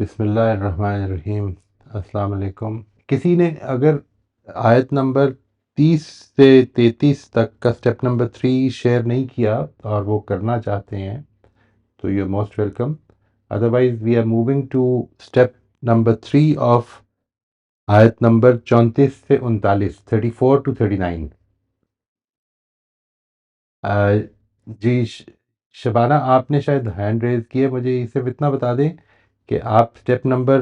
بسم اللہ الرحمن الرحیم۔ السلام علیکم۔ کسی نے اگر آیت نمبر 30 سے 33 تک کا اسٹیپ نمبر 3 شیئر نہیں کیا اور وہ کرنا چاہتے ہیں تو you most welcome, otherwise we are moving to step number 3 of آیت نمبر 34 سے 39، 34 to 39۔ جی شبانہ آپ نے شاید ہینڈ ریز کی ہے، مجھے صرف اتنا بتا دیں کہ آپ اسٹیپ نمبر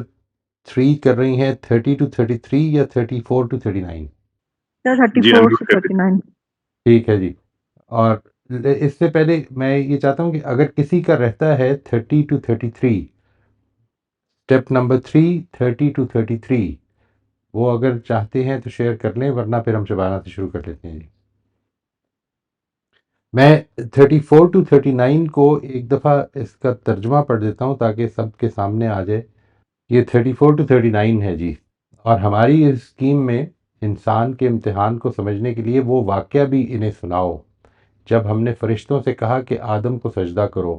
3 کر رہی ہیں 30 to 33 یا 34 to 39؟ سر 34 سے 39۔ ٹھیک ہے جی۔ اور اس سے پہلے میں یہ چاہتا ہوں کہ اگر کسی کا رہتا ہے 30 to 33، اسٹیپ نمبر 3 30 to 33، وہ اگر چاہتے ہیں تو شیئر کر لیں، ورنہ پھر ہم شبانہ سے شروع کر لیتے ہیں جی۔ میں 34 to 39 کو ایک دفعہ اس کا ترجمہ پڑھ دیتا ہوں تاکہ سب کے سامنے آ جائے۔ یہ 34 to 39 ہے جی، اور ہماری اس اسکیم میں انسان کے امتحان کو سمجھنے کے لیے وہ واقعہ بھی انہیں سناؤ جب ہم نے فرشتوں سے کہا کہ آدم کو سجدہ کرو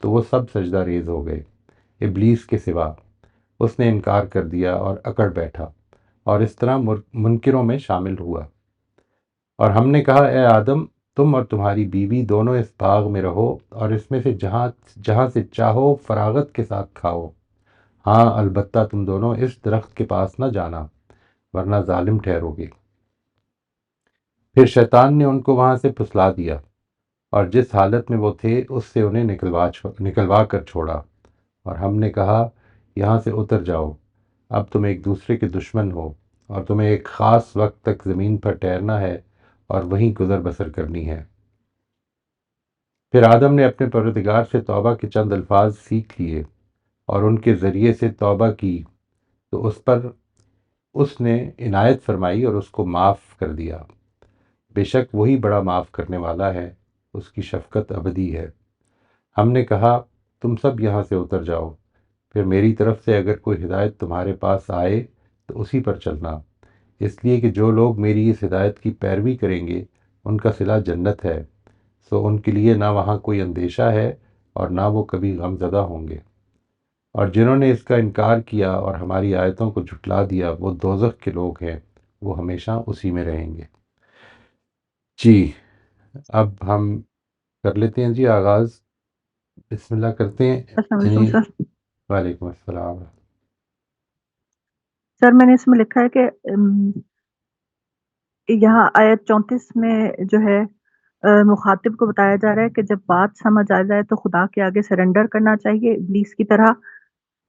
تو وہ سب سجدہ ریز ہو گئے ابلیس کے سوا۔ اس نے انکار کر دیا اور اکڑ بیٹھا اور اس طرح منکروں میں شامل ہوا۔ اور ہم نے کہا اے آدم، تم اور تمہاری بیوی دونوں اس باغ میں رہو اور اس میں سے جہاں سے چاہو فراغت کے ساتھ کھاؤ، ہاں البتہ تم دونوں اس درخت کے پاس نہ جانا ورنہ ظالم ٹھہرو گے۔ پھر شیطان نے ان کو وہاں سے پھسلا دیا اور جس حالت میں وہ تھے اس سے انہیں نکلوا کر چھوڑا، اور ہم نے کہا یہاں سے اتر جاؤ، اب تم ایک دوسرے کے دشمن ہو اور تمہیں ایک خاص وقت تک زمین پر ٹھہرنا ہے اور وہیں گزر بسر کرنی ہے۔ پھر آدم نے اپنے پروردگار سے توبہ کے چند الفاظ سیکھ لیے اور ان کے ذریعے سے توبہ کی تو اس پر اس نے عنایت فرمائی اور اس کو معاف کر دیا۔ بے شک وہی بڑا معاف کرنے والا ہے، اس کی شفقت ابدی ہے۔ ہم نے کہا تم سب یہاں سے اتر جاؤ، پھر میری طرف سے اگر کوئی ہدایت تمہارے پاس آئے تو اسی پر چلنا، اس لیے کہ جو لوگ میری اس ہدایت کی پیروی کریں گے ان کا صلہ جنت ہے، سو ان کے لیے نہ وہاں کوئی اندیشہ ہے اور نہ وہ کبھی غم زدہ ہوں گے۔ اور جنہوں نے اس کا انکار کیا اور ہماری آیتوں کو جھٹلا دیا وہ دوزخ کے لوگ ہیں، وہ ہمیشہ اسی میں رہیں گے۔ جی اب ہم کر لیتے ہیں جی آغاز، بسم اللہ کرتے ہیں۔ السلام علیکم سر۔ وعلیکم السلام۔ سر میں نے اس میں لکھا ہے کہ یہاں آیت 34 میں جو ہے مخاطب کو بتایا جا رہا ہے کہ جب بات سمجھ آ جائے تو خدا کے آگے سرنڈر کرنا چاہیے، ابلیس کی طرح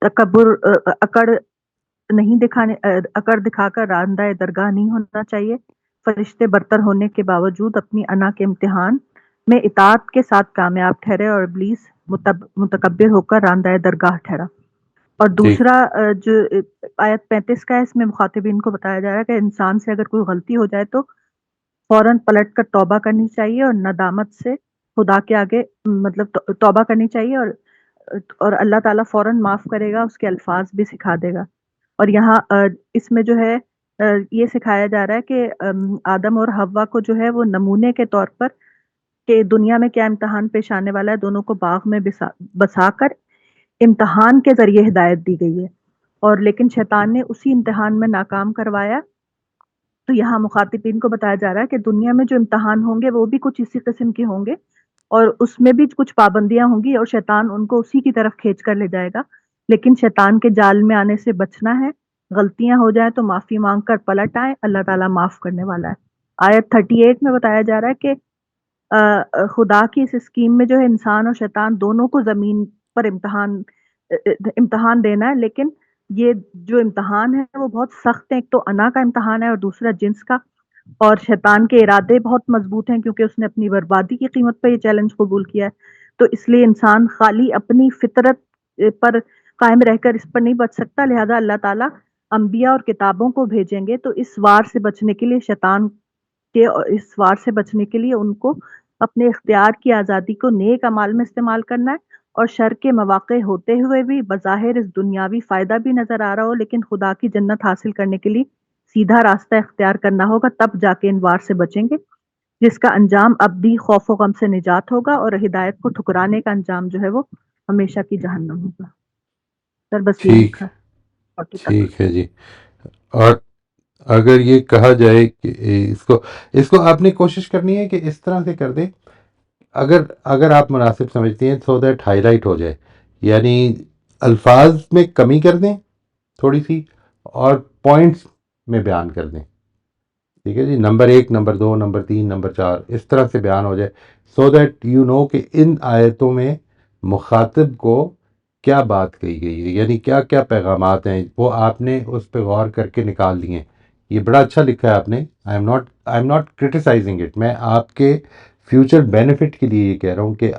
تکبر اکڑ دکھا کر راندہ درگاہ نہیں ہونا چاہیے۔ فرشتے برتر ہونے کے باوجود اپنی انا کے امتحان میں اطاعت کے ساتھ کامیاب ٹھہرے اور ابلیس متکبر ہو کر راندہ درگاہ ٹھہرا۔ اور ٹھیک، دوسرا جو آیت 35 کا ہے، اس میں مخاطبین کو بتایا جا رہا ہے کہ انسان سے اگر کوئی غلطی ہو جائے تو فوراً پلٹ کر توبہ کرنی چاہیے اور ندامت سے خدا کے آگے مطلب توبہ کرنی چاہیے، اور اللہ تعالیٰ فوراً معاف کرے گا، اس کے الفاظ بھی سکھا دے گا۔ اور یہاں اس میں جو ہے یہ سکھایا جا رہا ہے کہ آدم اور حوا کو جو ہے وہ نمونے کے طور پر کہ دنیا میں کیا امتحان پیش آنے والا ہے، دونوں کو باغ میں بسا کر امتحان کے ذریعے ہدایت دی گئی ہے، اور لیکن شیطان نے اسی امتحان میں ناکام کروایا۔ تو یہاں مخاطبین کو بتایا جا رہا ہے کہ دنیا میں جو امتحان ہوں گے وہ بھی کچھ اسی قسم کے ہوں گے، اور اس میں بھی کچھ پابندیاں ہوں گی اور شیطان ان کو اسی کی طرف کھینچ کر لے جائے گا، لیکن شیطان کے جال میں آنے سے بچنا ہے۔ غلطیاں ہو جائیں تو معافی مانگ کر پلٹ آئیں، اللہ تعالیٰ معاف کرنے والا ہے۔ آیت 38 میں بتایا جا رہا ہے کہ خدا کی اس اسکیم میں جو ہے انسان اور شیطان دونوں کو زمین پر امتحان دینا ہے، لیکن یہ جو امتحان ہے وہ بہت سخت ہے۔ ایک تو انا کا امتحان ہے اور دوسرا جنس کا، اور شیطان کے ارادے بہت مضبوط ہیں کیونکہ اس نے اپنی بربادی کی قیمت پہ یہ چیلنج قبول کیا ہے۔ تو اس لیے انسان خالی اپنی فطرت پر قائم رہ کر اس پر نہیں بچ سکتا، لہذا اللہ تعالیٰ انبیاء اور کتابوں کو بھیجیں گے۔ تو اس وار سے بچنے کے لیے شیطان کے اس وار سے بچنے کے لیے ان کو اپنے اختیار کی آزادی کو نیک اعمال میں استعمال کرنا ہے، اور شر کے مواقع ہوتے ہوئے بھی بظاہر اس دنیاوی فائدہ بھی نظر آ رہا ہو لیکن خدا کی جنت حاصل کرنے کے لیے سیدھا راستہ اختیار کرنا ہوگا، تب جا کے ان وار سے بچیں گے، جس کا انجام ابدی خوف و غم سے نجات ہوگا، اور ہدایت کو ٹھکرانے کا انجام جو ہے وہ ہمیشہ کی جہنم ہوگا۔ سر بس یہ ٹھیک، لکھا ہے 40 تک. ٹھیک ہے جی. اور اگر یہ کہا جائے کہ اس کو آپ نے کوشش کرنی ہے کہ اس طرح سے کر دیں، اگر آپ مناسب سمجھتی ہیں سو دیٹ ہائی لائٹ ہو جائے، یعنی الفاظ میں کمی کر دیں تھوڑی سی، اور پوائنٹس میں بیان کر دیں. ٹھیک ہے جی، نمبر 1، نمبر 2، نمبر 3، نمبر 4، اس طرح سے بیان ہو جائے، سو دیٹ یو نو کہ ان آیتوں میں مخاطب کو کیا بات کہی گئی ہے، یعنی کیا کیا پیغامات ہیں وہ آپ نے اس پہ غور کر کے نکال لیے ہیں. یہ بڑا اچھا لکھا ہے آپ نے. I am not criticising it. میں آپ کے فیوچر بینیفٹ کے لیے یہ کہہ رہا ہوں کہ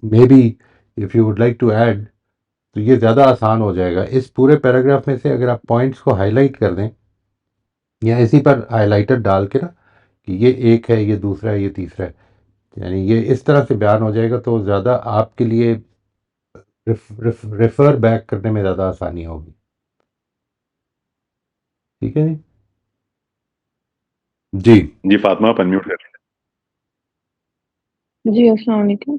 maybe if you would like to add تو یہ زیادہ آسان ہو جائے گا. اس پورے پیراگراف میں سے اگر آپ پوائنٹس کو ہائی لائٹ کر دیں، یا اسی پر ہائی لائٹر ڈال کے نا کہ یہ ایک ہے، یہ دوسرا ہے، یہ تیسرا ہے، یعنی یہ اس طرح سے بیان ہو جائے گا تو زیادہ آپ کے لیے ریفر بیک کرنے میں زیادہ آسانی ہوگی. ٹھیک ہے جی. جی جی فاطمہ آپ انمیوٹ کر جی السلام علیکم.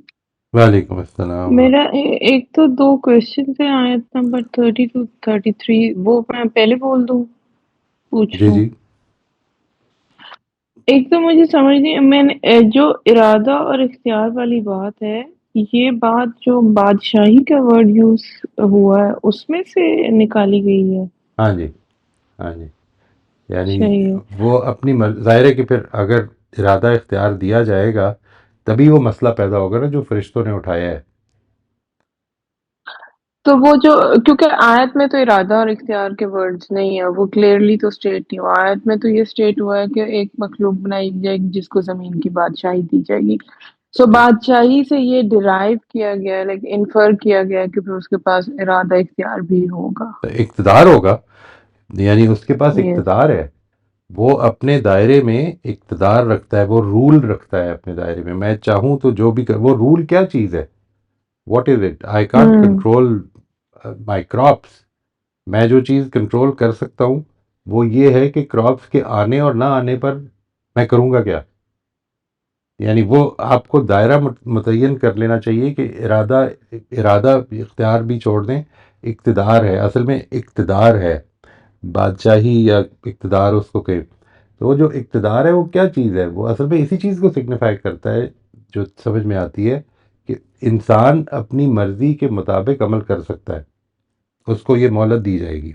وعلیکم السلام. میرا ایک تو 2 کویسچن تھے آیت نمبر 30 to 33. وہ میں پہلے بول دوں، پوچھ جی لوں؟ جی. ایک تو مجھے سمجھ نہیں، میں نے جو ارادہ اور اختیار والی بات ہے، یہ بات جو بادشاہی کا ورڈ یوز ہوا ہے اس میں سے نکالی گئی ہے. ہاں جی، ہاں جی. یعنی صحیح ہے. وہ اپنی ظاہر ہے کہ پھر اگر ارادہ اختیار دیا جائے گا تبھی وہ مسئلہ پیدا ہوگا نا جو فرشتوں نے اٹھایا ہے. تو وہ جو، کیونکہ آیت میں تو ارادہ اور اختیار کے ورڈز نہیں ہیں، وہ کلیئرلی تو اسٹیٹ نہیں ہوا. آیت میں تو یہ اسٹیٹ ہوا ہے کہ ایک مخلوق بنائی جائے گی جس کو زمین کی بادشاہی دی جائے گی. سو جی. بادشاہی سے یہ ڈرائیو کیا گیا ہے، لائک انفر کیا گیا ہے کہ پھر اس کے پاس ارادہ اختیار بھی ہوگا. اقتدار ہوگا، یعنی اس کے پاس یس. اقتدار ہے، وہ اپنے دائرے میں اقتدار رکھتا ہے، وہ رول رکھتا ہے اپنے دائرے میں. میں چاہوں تو جو بھی وہ رول کیا چیز ہے، what is it? I can't control my crops. میں جو چیز کنٹرول کر سکتا ہوں وہ یہ ہے کہ کراپس کے آنے اور نہ آنے پر میں کروں گا کیا. یعنی وہ آپ کو دائرہ متعین کر لینا چاہیے کہ ارادہ اختیار بھی چھوڑ دیں، اقتدار ہے، اصل میں اقتدار ہے، بادشاہی یا اقتدار اس کو کہ تو وہ جو اقتدار ہے وہ کیا چیز ہے، وہ اصل میں اسی چیز کو سگنیفائی کرتا ہے جو سمجھ میں آتی ہے کہ انسان اپنی مرضی کے مطابق عمل کر سکتا ہے، اس کو یہ مہلت دی جائے گی.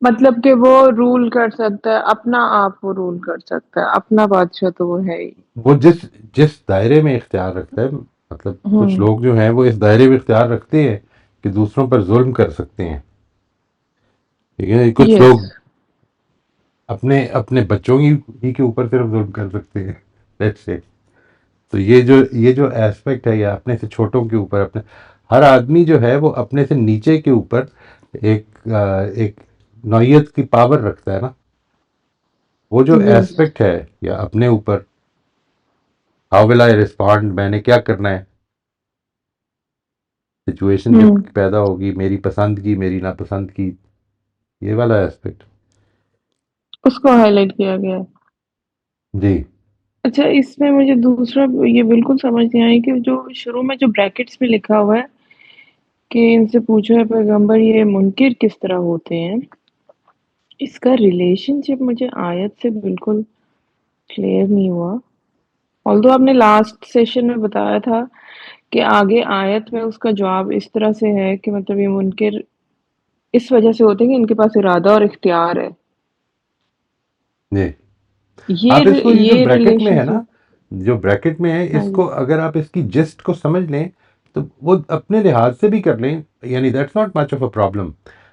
مطلب کہ وہ رول کر سکتا ہے اپنا آپ، وہ رول کر سکتا ہے اپنا، بادشاہ تو وہ ہے ہی. وہ جس دائرے میں اختیار رکھتا ہے، مطلب کچھ ہوں. لوگ جو ہیں وہ اس دائرے میں اختیار رکھتے ہیں کہ دوسروں پر ظلم کر سکتے ہیں. ٹھیک ہے، کچھ یس. لوگ اپنے بچوں ہی کے اوپر صرف ظلم کر سکتے ہیں. Let's say. تو یہ جو ایسپیکٹ ہے، یا اپنے سے چھوٹوں کے اوپر، اپنے ہر آدمی جو ہے وہ اپنے سے نیچے کے اوپر ایک نوعیت کی پاور رکھتا ہے نا. وہ جو یس. ایسپیکٹ ہے یا اپنے اوپر ہاؤ ول آئی ریسپونڈ، میں نے کیا کرنا ہے، سچویشن جب پیدا ہوگی، میری پسند کی، میری ناپسند کی، یہ والا ایسپیکٹ. اس کو ہائی لائٹ کیا گیا ہے. جی. اچھا، اس میں مجھے دوسرا یہ بالکل سمجھ نہیں آئی کہ جو شروع میں جو بریکٹس میں لکھا ہوا ہے کہ ان سے پوچھو ہے پیغمبر یہ منکر کس طرح ہوتے ہیں، اس کا ریلیشن شپ مجھے آیت سے بالکل کلیئر نہیں ہوا. آلدو آپ نے لاسٹ سیشن میں بتایا تھا کہ آگے آیت میں اس کا جواب اس طرح سے ہے کہ مطلب یہ منکر اس وجہ سے ہوتے ہیں کہ ان کے پاس ارادہ اور اختیار ہے. جی. آپ اس کو یہ جو یہ بریکٹ میں ریلیشن ہے نا، جو بریکٹ میں ہے، ہاں اس جی. کو اگر آپ اس کی جسٹ کو سمجھ لیں تو وہ اپنے لحاظ سے بھی کر لیں، یعنی that's not much of a problem.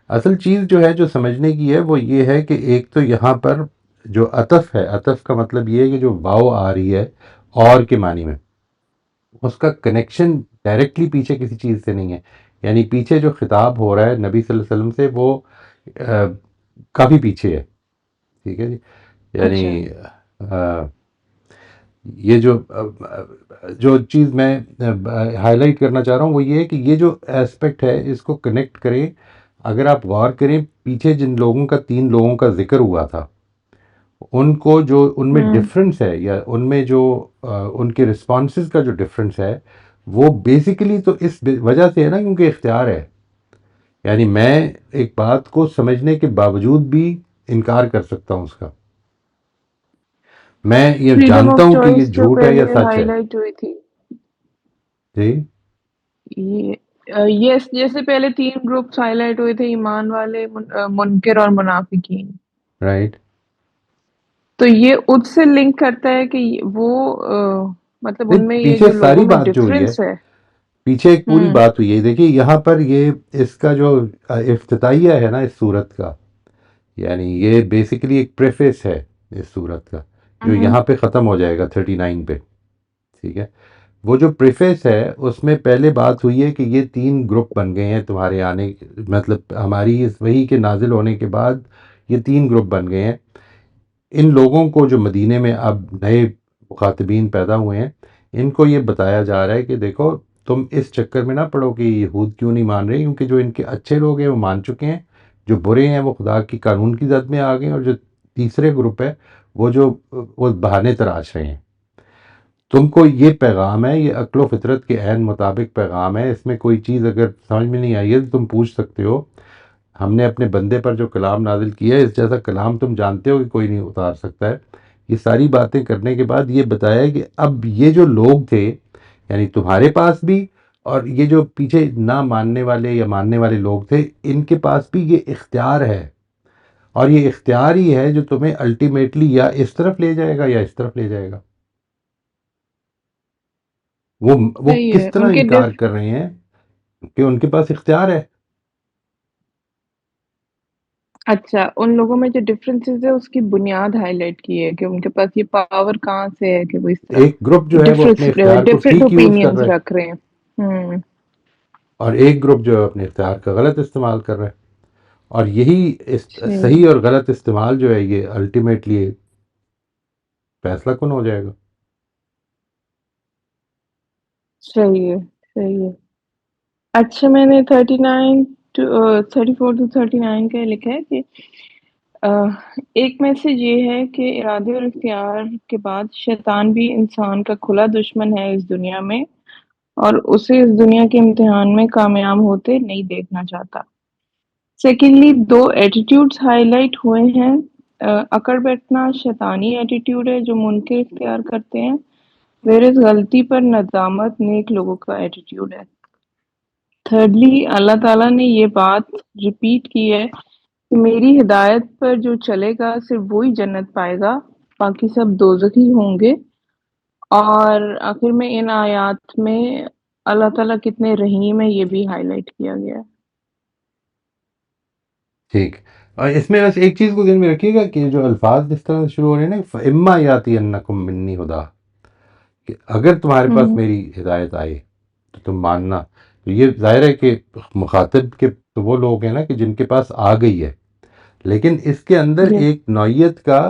اصل چیز جو ہے جو سمجھنے کی ہے وہ یہ ہے کہ ایک تو یہاں پر جو عطف ہے، عطف کا مطلب یہ ہے کہ جو واو آ رہی ہے اور کے معنی میں، اس کا کنیکشن ڈائریکٹلی پیچھے کسی چیز سے نہیں ہے. یعنی پیچھے جو خطاب ہو رہا ہے نبی صلی اللہ علیہ وسلم سے وہ کافی پیچھے ہے. ٹھیک ہے جی. اچھا. یعنی یہ جو چیز میں ہائی لائٹ کرنا چاہ رہا ہوں وہ یہ ہے کہ یہ جو ایسپیکٹ ہے اس کو کنیکٹ کریں. اگر آپ غور کریں پیچھے جن لوگوں کا 3 لوگوں کا ذکر ہوا تھا، ان کو جو ان میں ڈفرنس ہے، یا ان میں جو ان کے رسپانسز کا جو ڈفرنس ہے، وہ بیسیکلی تو اس وجہ سے ہے نا کیونکہ اختیار ہے. یعنی میں ایک بات کو سمجھنے کے باوجود بھی انکار کر سکتا ہوں اس کا. میں یہ فریڈم جانتا آف ہوں کہ یہ چوائس جو جھوٹ ہے یا پہلے سچ ہائی ہے. لائٹ ہوئی تھی، جی یہ یس جیسے پہلے 3 گروپس ہائی لائٹ ہوئے تھے، ایمان والے، منکر اور منافقین. رائٹ. تو یہ اس سے لنک کرتا ہے کہ وہ مطلب ان میں یہ پیچھے جو لوگوں ساری میں بات جو ہوئی ہے، ڈفرینس ہے. پیچھے ایک پوری ہوں بات ہوئی ہے. دیکھیے یہاں پر یہ اس کا جو افتتاحیہ ہے نا اس صورت کا، یعنی یہ بیسیکلی ایک پریفیس ہے اس صورت کا جو ہوں یہاں پہ ختم ہو جائے گا 39 پہ. ٹھیک ہے. وہ جو پریفیس ہے اس میں پہلے بات ہوئی ہے کہ یہ 3 گروپ بن گئے ہیں تمہارے آنے، مطلب ہماری اس وحی کے نازل ہونے کے بعد یہ 3 گروپ بن گئے ہیں. ان لوگوں کو جو مدینے میں اب نئے مخاطبین پیدا ہوئے ہیں، ان کو یہ بتایا جا رہا ہے کہ دیکھو تم اس چکر میں نہ پڑو کہ یہود کیوں نہیں مان رہے، کیونکہ جو ان کے اچھے لوگ ہیں وہ مان چکے ہیں، جو برے ہیں وہ خدا کی قانون کی زد میں آ گئے ہیں، اور جو تیسرے گروپ ہے وہ بہانے تراش رہے ہیں. تم کو یہ پیغام ہے، یہ عقل و فطرت کے عین مطابق پیغام ہے. اس میں کوئی چیز اگر سمجھ میں نہیں آئی ہے تو تم پوچھ سکتے ہو. ہم نے اپنے بندے پر جو کلام نازل کیا ہے اس جیسا کلام تم جانتے ہو کہ کوئی نہیں اتار سکتا ہے. یہ ساری باتیں کرنے کے بعد یہ بتایا کہ اب یہ جو لوگ تھے، یعنی تمہارے پاس بھی اور یہ جو پیچھے نہ ماننے والے یا ماننے والے لوگ تھے، ان کے پاس بھی یہ اختیار ہے. اور یہ اختیار ہی ہے جو تمہیں الٹیمیٹلی یا اس طرف لے جائے گا یا اس طرف لے جائے گا. وہ صحیح کس ہے. طرح ان کے انکار کر رہے ہیں کہ ان کے پاس اختیار ہے. اچھا، ان لوگوں میں جو ڈفرینسز ہے اس کی بنیاد ہائی لائٹ کی ہے کہ ان کے پاس یہ پاور کہاں سے ہے کہ وہ اس طرح ایک گروپ جو ہے وہ اپنے اختیار کو ڈفرینٹ ٹھیک یوز کر اوپینینز رہا ہے، رکھ رہے ہیں. ہوں اور ایک گروپ جو ہے اپنے اختیار کا غلط استعمال کر رہا ہے. اور یہی صحیح صحیح اور غلط استعمال جو ہے یہ الٹیمیٹلی فیصلہ کن ہو جائے گا. صحیح ہے. صحیح ہے. اچھا، میں نے 34 to 39 کا لکھا ہے کہ ایک میسج یہ ہے کہ ارادے اور اختیار کے بعد شیطان بھی انسان کا کھلا دشمن ہے اس دنیا میں، اور اسے اس دنیا کے امتحان میں کامیاب ہوتے نہیں دیکھنا چاہتا. سیکنڈلی 2 ایٹیٹیوڈز ہائی لائٹ ہوئے ہیں. اکڑ بیٹھنا شیطانی ایٹیٹیوڈ ہے جو منکر اختیار کرتے ہیں، ویرز غلطی پر ندامت نیک لوگوں کا ایٹیٹیوڈ ہے. تھرڈلی اللہ تعالیٰ نے یہ بات ریپیٹ کی ہے کہ میری ہدایت پر جو چلے گا صرف وہی جنت پائے گا، باقی سب دوزخی ہوں گے. اور آخر میں ان آیات میں اللہ تعالیٰ کتنے رحیم ہے یہ بھی ہائی لائٹ کیا گیا ہے. ٹھیک. اور اس میں بس ایک چیز کو ذہن میں رکھیے گا کہ جو الفاظ جس طرح سے شروع ہو رہے ہیں نا، فَإِمَّا يَأْتِيَنَّكُم مِّنِّي ہُدًى، کہ اگر تمہارے پاس ہوں میری ہدایت آئے تو تم ماننا. تو یہ ظاہر ہے کہ مخاطب کے تو وہ لوگ ہیں نا کہ جن کے پاس آ گئی ہے، لیکن اس کے اندر جی ایک نوعیت کا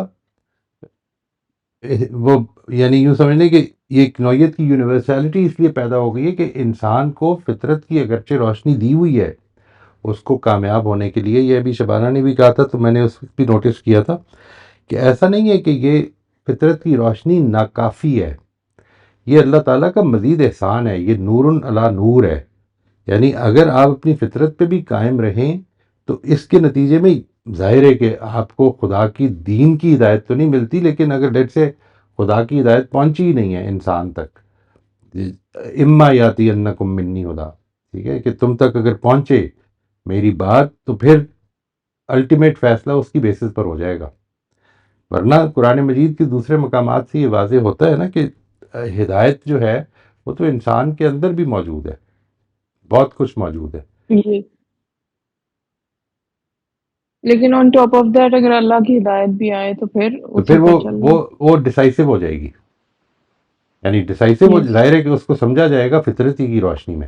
وہ، یعنی یوں سمجھنے کہ یہ ایک نوعیت کی یونیورسلٹی اس لیے پیدا ہو گئی ہے کہ انسان کو فطرت کی اگرچہ روشنی دی ہوئی ہے اس کو کامیاب ہونے کے لیے. یہ ابھی شبانہ نے بھی کہا تھا تو میں نے اس وقت بھی نوٹس کیا تھا کہ ایسا نہیں ہے کہ یہ فطرت کی روشنی ناکافی ہے، یہ اللہ تعالیٰ کا مزید احسان ہے، یہ نور علی نور ہے. یعنی اگر آپ اپنی فطرت پہ بھی قائم رہیں تو اس کے نتیجے میں ظاہر ہے کہ آپ کو خدا کی دین کی ہدایت تو نہیں ملتی، لیکن اگر ڈیٹ سے خدا کی ہدایت پہنچی ہی نہیں ہے انسان تک، اما یاتی انکم منی ہدا، ٹھیک ہے، کہ تم تک اگر پہنچے میری بات تو پھر الٹیمیٹ فیصلہ اس کی بیسس پر ہو جائے گا. ورنہ قرآن مجید کے دوسرے مقامات سے یہ واضح ہوتا ہے نا کہ ہدایت جو ہے وہ تو انسان کے اندر بھی موجود ہے، بہت کچھ موجود ہے. جی. لیکن آن ٹاپ آف دیٹ اگر اللہ کی ہدایت بھی آئے تو پھر تو اسی پھر پر چلنا ہے. وہ ڈیسائسو ہو جائے گی. یعنی ڈیسائسو وہ یس. ظاہر ہے کہ اس کو سمجھا جائے گا فطرتی کی روشنی میں.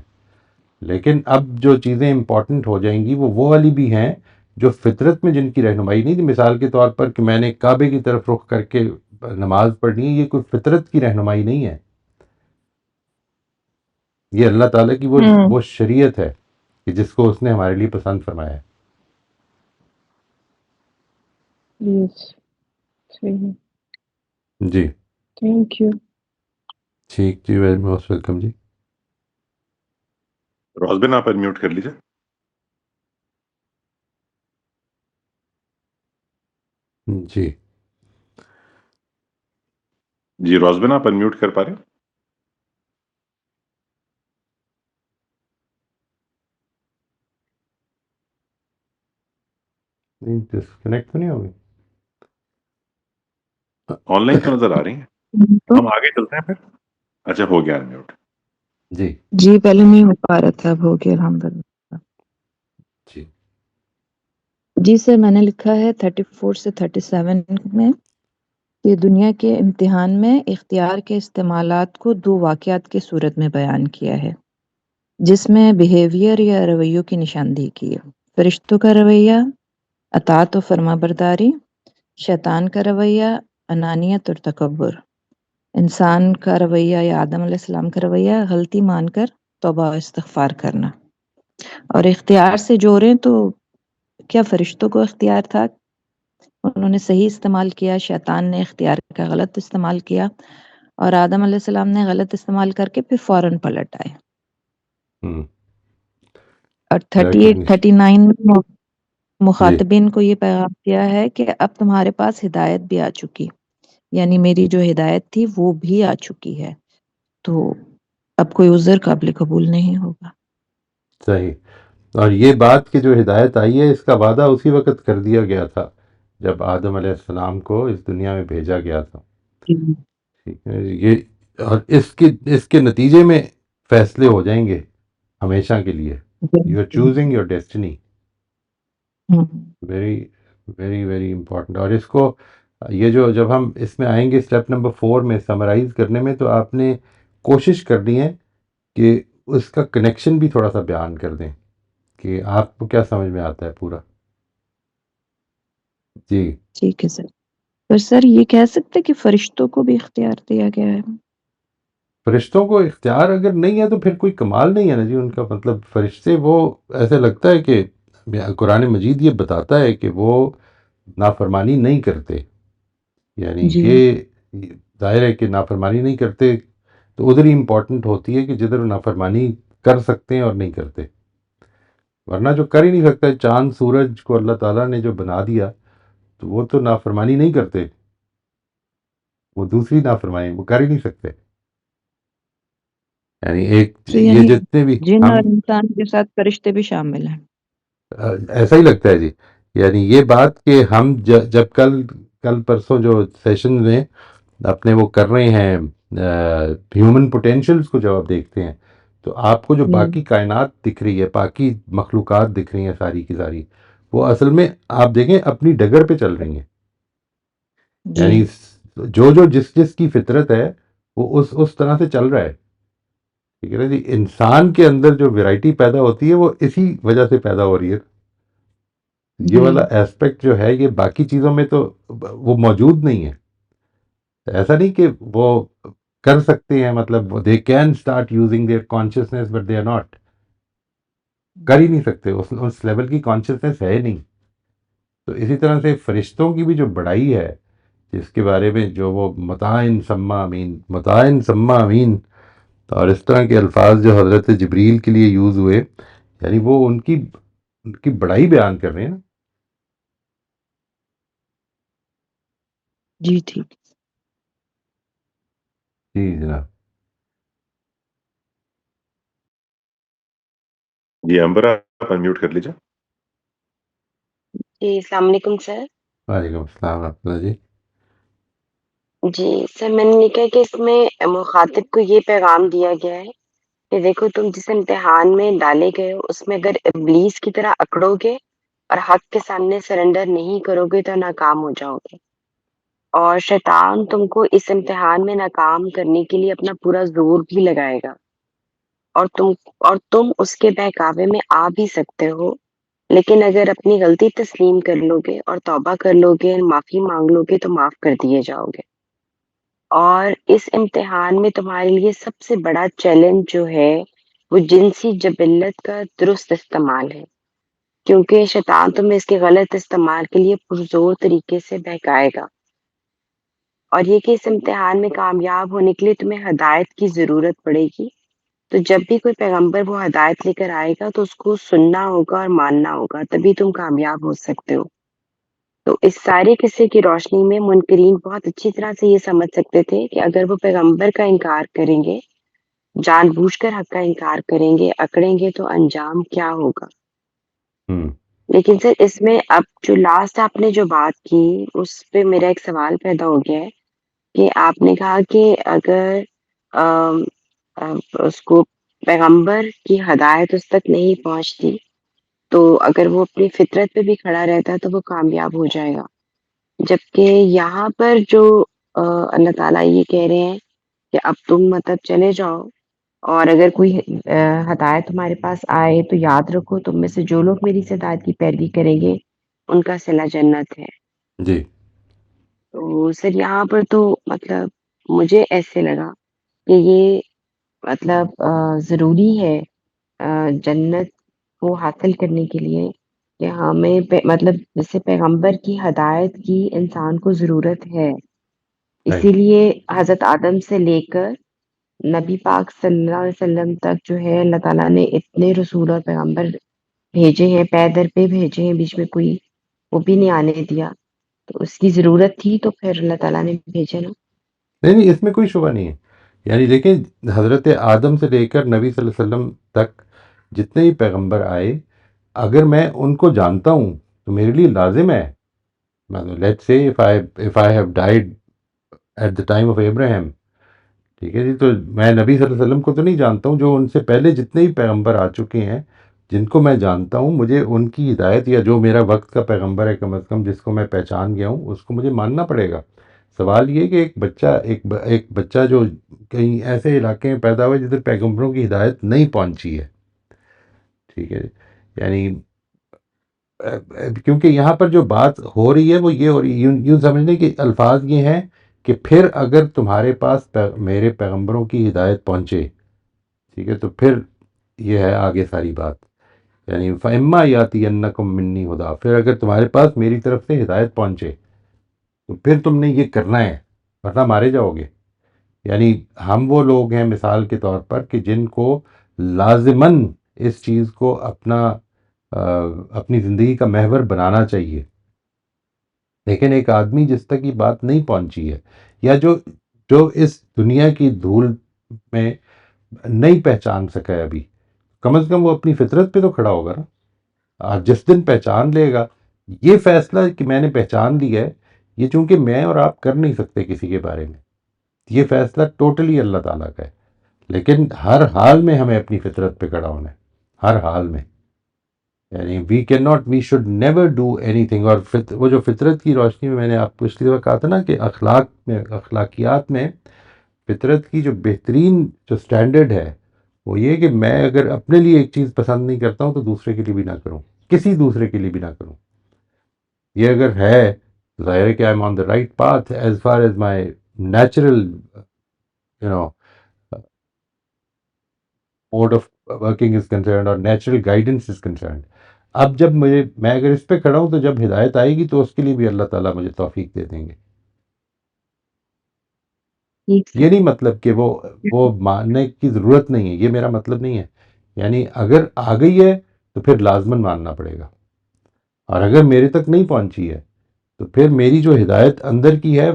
لیکن اب جو چیزیں امپورٹنٹ ہو جائیں گی وہ والی بھی ہیں جو فطرت میں جن کی رہنمائی نہیں تھی. مثال کے طور پر کہ میں نے کعبے کی طرف رخ کر کے نماز پڑھنی ہے، یہ کوئی فطرت کی رہنمائی نہیں ہے، یہ اللہ تعالیٰ کی وہ شریعت ہے کہ جس کو اس نے ہمارے لیے پسند فرمایا ہے. یس. صحیح ہے. جی تھینک یو. ٹھیک جی، ویری موسٹ ویلکم جی. روزبن آپ انمیوٹ کر لیجیے. جی جی روزبن آپ انمیوٹ کر پا رہے ہیں؟ نہیں ڈسکنیکٹ تو نہیں ہوگی. آن لائن تو نظر آ رہی ہیں. تو ہم آگے چلتے ہیں پھر. اچھا ہو گیا انمیوٹ. جی جی پہلے نہیں ہو پا رہا تھا، اب ہو گیا الحمدللہ. جی جی سر، میں نے لکھا ہے 34 سے 37 میں کہ دنیا کے امتحان میں اختیار کے استعمالات کو 2 واقعات کی صورت میں بیان کیا ہے، جس میں بیہیویئر یا رویوں کی نشاندہی کی ہے. فرشتوں کا رویہ اطاعت و فرما برداری، شیطان کا رویہ انانیت اور تکبر، انسان کا رویہ یا آدم علیہ السلام کا رویہ غلطی مان کر توبہ و استغفار کرنا. اور اختیار سے جوڑیں تو کیا فرشتوں کو اختیار تھا، انہوں نے صحیح استعمال کیا، شیطان نے اختیار کا غلط استعمال کیا، اور آدم علیہ السلام نے غلط استعمال کر کے پھر فوراً پلٹ آئے. ہوں اور 38 ریکگنیشن. 39 میں جی مخاطبین کو یہ پیغام دیا ہے کہ اب تمہارے پاس ہدایت بھی آ چکی، یعنی میری جو ہدایت تھی وہ بھی آ چکی ہے، تو اب کوئی عذر قابل قبول نہیں ہوگا. صحیح. اور یہ بات کہ جو ہدایت آئی ہے اس کا وعدہ اسی وقت کر دیا گیا تھا جب آدم علیہ السلام کو اس دنیا میں بھیجا گیا تھا. ٹھیک ہے یہ اور اس کے نتیجے میں فیصلے ہو جائیں گے ہمیشہ کے لیے. You are choosing your destiny. Very very very important. اور اس کو یہ جو جب ہم اس میں آئیں گے اسٹیپ نمبر 4 میں سمرائز کرنے میں، تو آپ نے کوشش کرنی ہے کہ اس کا کنیکشن بھی تھوڑا سا بیان کر دیں کہ آپ کو کیا سمجھ میں آتا ہے پورا. جی ٹھیک ہے سر. پر سر یہ کہہ سکتے کہ فرشتوں کو بھی اختیار دیا گیا ہے؟ فرشتوں کو اختیار اگر نہیں ہے تو پھر کوئی کمال نہیں ہے نا جی ان کا. مطلب فرشتے وہ ایسے لگتا ہے کہ قرآن مجید یہ بتاتا ہے کہ وہ نافرمانی نہیں کرتے. یعنی جی یہ ظاہر ہے کہ نافرمانی نہیں کرتے تو ادھر ہی امپورٹنٹ ہوتی ہے کہ جدھر وہ نافرمانی کر سکتے ہیں اور نہیں کرتے. ورنہ جو کر ہی نہیں سکتا، چاند سورج کو اللہ تعالیٰ نے جو بنا دیا تو وہ تو نافرمانی نہیں کرتے، وہ دوسری نافرمانی وہ کر ہی نہیں سکتے. یعنی ایک تو یہ یعنی جتنے بھی جن ہم اور انسان کے ساتھ فرشتے بھی شامل ہیں. ایسا ہی لگتا ہے جی. یعنی یہ بات کہ ہم جب کل پرسوں جو سیشن میں اپنے وہ کر رہے ہیں ہیومن پوٹینشیلز کو جب آپ دیکھتے ہیں تو آپ کو جو باقی کائنات دکھ رہی ہے، باقی مخلوقات دکھ رہی ہیں ساری کی ساری، وہ اصل میں آپ دیکھیں اپنی ڈگر پہ چل رہی ہیں. جی یعنی جو جس کی فطرت ہے وہ اس طرح سے چل رہا ہے. ٹھیک ہے نا جی. انسان کے اندر جو ویرائٹی پیدا ہوتی ہے وہ اسی وجہ سے پیدا ہو رہی ہے. یہ جی والا ایسپیکٹ جو ہے یہ باقی چیزوں میں تو وہ موجود نہیں ہے. ایسا نہیں کہ وہ کر سکتے ہیں، مطلب they can start using their consciousness but they are not. کر ہی نہیں سکتے، اس لیول کی کانشیسنیس ہے نہیں. تو اسی طرح سے فرشتوں کی بھی جو بڑائی ہے جس کے بارے میں جو وہ متعین سما امین متعین سما امین اور اس طرح کے الفاظ جو حضرت جبریل کے لیے یوز ہوئے، یعنی وہ ان کی بڑائی بیان کر رہے ہیں نا. جی ٹھیک. جی جناب. جی امبر آپ انمیوٹ کر لیجیے. جی السلام علیکم سر. وعلیکم السلام ورحمۃ اللہ جی. جی سر، میں نے لکھا ہے کہ اس میں مخاطب کو یہ پیغام دیا گیا ہے کہ دیکھو تم جس امتحان میں ڈالے گئے ہو اس میں اگر ابلیس کی طرح اکڑو گے اور حق کے سامنے سرنڈر نہیں کرو گے تو ناکام ہو جاؤ گے، اور شیطان تم کو اس امتحان میں ناکام کرنے کے لیے اپنا پورا زور بھی لگائے گا، اور تم اس کے بہکاوے میں آ بھی سکتے ہو، لیکن اگر اپنی غلطی تسلیم کر لو گے اور توبہ کر لو گے، معافی مانگ لو گے تو معاف کر دیے جاؤ گے. اور اس امتحان میں تمہارے لیے سب سے بڑا چیلنج جو ہے وہ جنسی جبلت کا درست استعمال ہے، کیونکہ شیطان تمہیں اس کے غلط استعمال کے لیے پرزور طریقے سے بہکائے گا. اور یہ کہ اس امتحان میں کامیاب ہونے کے لیے تمہیں ہدایت کی ضرورت پڑے گی، تو جب بھی کوئی پیغمبر وہ ہدایت لے کر آئے گا تو اس کو سننا ہوگا اور ماننا ہوگا، تبھی تم کامیاب ہو سکتے ہو۔ تو اس سارے قصے کی روشنی میں منکرین بہت اچھی طرح سے یہ سمجھ سکتے تھے کہ اگر وہ پیغمبر کا انکار کریں گے، جان بوجھ کر حق کا انکار کریں گے، اکڑیں گے تو انجام کیا ہوگا۔ ہوں لیکن سر اس میں اب جو لاسٹ آپ نے جو بات کی اس پہ میرا ایک سوال پیدا ہو گیا ہے کہ آپ نے کہا کہ اگر آم، اس کو پیغمبر کی ہدایت اس تک نہیں پہنچتی تو اگر وہ اپنی فطرت پہ بھی کھڑا رہتا ہے تو وہ کامیاب ہو جائے گا، جبکہ یہاں پر جو اللہ تعالیٰ یہ کہہ رہے ہیں کہ اب تم مطلب چلے جاؤ، اور اگر کوئی ہدایت تمہارے پاس آئے تو یاد رکھو تم میں سے جو لوگ میری اس ہدایت کی پیروی کریں گے ان کا صلہ جنت ہے۔ جی تو سر یہاں پر تو مطلب مجھے ایسے لگا کہ یہ مطلب ضروری ہے جنت کو حاصل کرنے کے لیے کہ ہمیں مطلب جیسے پیغمبر کی ہدایت کی انسان کو ضرورت ہے، اسی رائٹ لیے حضرت آدم سے لے کر نبی پاک صلی اللہ علیہ وسلم تک جو ہے اللہ تعالیٰ نے اتنے رسول اور پیغمبر بھیجے ہیں، پے در پہ بھیجے ہیں، بیچ میں کوئی وہ بھی نہیں آنے دیا، تو اس کی ضرورت تھی تو پھر اللہ تعالیٰ نے بھیجا نا۔ نہیں اس میں کوئی شبہ نہیں ہے. یعنی دیکھیں حضرت آدم سے لے کر نبی صلی اللہ علیہ وسلم تک جتنے ہی پیغمبر آئے، اگر میں ان کو جانتا ہوں تو میرے لیے لازم ہے. لیٹ سے if I have died at the time of Abraham، ٹھیک ہے جی، تو میں نبی صلی اللہ علیہ وسلم کو تو نہیں جانتا ہوں، جو ان سے پہلے جتنے ہی پیغمبر آ چکے ہیں جن کو میں جانتا ہوں، مجھے ان کی ہدایت یا جو میرا وقت کا پیغمبر ہے کم از کم جس کو میں پہچان گیا ہوں اس کو مجھے ماننا پڑے گا. سوال یہ کہ ایک بچہ جو کہیں ایسے علاقے میں پیدا ہوا جدھر پیغمبروں کی ہدایت نہیں پہنچی ہے، ٹھیک ہے، یعنی کیونکہ یہاں پر جو بات ہو رہی ہے وہ یہ ہو رہی ہے، یوں سمجھنے کے الفاظ یہ ہیں کہ پھر اگر تمہارے پاس میرے پیغمبروں کی ہدایت پہنچے، ٹھیک ہے، تو پھر یہ ہے آگے ساری بات. یعنی فَإِمَّا يَأْتِيَنَّكُم مِّنِّي هُدًى، پھر اگر تمہارے پاس میری طرف سے ہدایت پہنچے تو پھر تم نے یہ کرنا ہے ورنہ مارے جاؤ گے. یعنی ہم وہ لوگ ہیں مثال کے طور پر کہ جن کو لازماً اس چیز کو اپنی زندگی کا محور بنانا چاہیے، لیکن ایک آدمی جس تک یہ بات نہیں پہنچی ہے یا جو اس دنیا کی دھول میں نہیں پہچان سکا ہے ابھی، کم از کم وہ اپنی فطرت پہ تو کھڑا ہوگا نا. اور جس دن پہچان لے گا، یہ فیصلہ کہ میں نے پہچان لیا ہے، یہ چونکہ میں اور آپ کر نہیں سکتے کسی کے بارے میں، یہ فیصلہ ٹوٹلی اللہ تعالیٰ کا ہے. لیکن ہر حال میں ہمیں اپنی فطرت پہ کھڑا ہونا ہے، ہر حال میں. یعنی we should never do anything. اور وہ جو فطرت کی روشنی میں نے آپ کو پچھلی دفعہ کہا تھا نا کہ اخلاقیات میں فطرت کی جو بہترین جو سٹینڈرڈ ہے وہ یہ کہ میں اگر اپنے لیے ایک چیز پسند نہیں کرتا ہوں تو دوسرے کے لیے بھی نہ کروں، کسی دوسرے کے لیے بھی نہ کروں. یہ اگر ہے تو ظاہر ہے کہ I am on the right path as far as my natural mode of working is concerned اور نیچرل گائیڈنس از کنسرنڈ. اب جب میں اگر اس پہ کھڑا ہوں تو جب ہدایت آئے گی تو اس کے لیے بھی اللہ تعالیٰ مجھے توفیق دے دیں گے. ٹھیک یہ سر۔ نہیں مطلب کہ وہ ماننے کی ضرورت نہیں ہے، یہ میرا مطلب نہیں ہے. یعنی اگر آ گئی ہے تو پھر لازماً ماننا پڑے گا، اور اگر میرے تک نہیں پہنچی ہے تو پھر میری جو ہدایت اندر کی ہے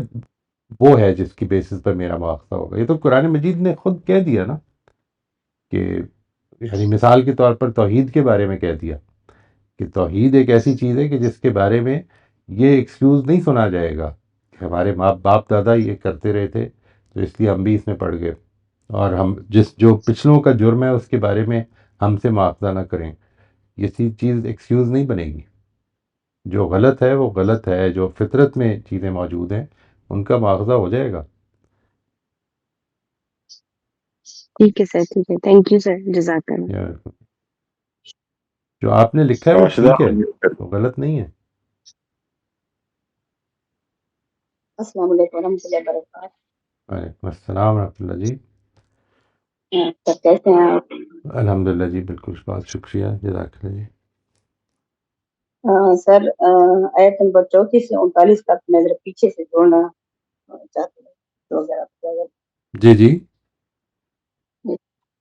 وہ ہے جس کی بیسس پر میرا مواخذہ ہوگا. یہ تو قرآن مجید نے خود کہہ دیا نا کہ یعنی مثال کے طور پر توحید کے بارے میں کہہ دیا کہ توحید ایک ایسی چیز ہے کہ جس کے بارے میں یہ ایکسکیوز نہیں سنا جائے گا کہ ہمارے باپ دادا یہ کرتے رہے تھے تو اس لیے ہم بھی اس میں پڑ گئے، اور ہم جو پچھلوں کا جرم ہے اس کے بارے میں ہم سے مواخذہ نہ کریں. یہ چیز ایکسکیوز نہیں بنے گی. جو غلط ہے وہ غلط ہے، جو فطرت میں چیزیں موجود ہیں ان کا مواخذہ ہو جائے گا. ٹھیک ہے سر، ٹھیک ہے، تھینک یو سر، جزاک اللہ۔ یا جو آپ نے لکھا ہے وہ راشدہ ٹھیک ہے، unmute کر وہ غلط نہیں ہے. السلام علیکم ورحمۃ اللہ وبرکاتہ۔ وعلیکم السلام ورحمۃ اللہ جی. سر کیسے ہیں آپ؟ الحمد للہ جی، بالکل بہت شکریہ، جزاک اللہ جی. سر آیت نمبر 34 سے 39 تک میں ذرا پیچھے سے جوڑنا چاہتے ہیں تو اگر آپ جی جی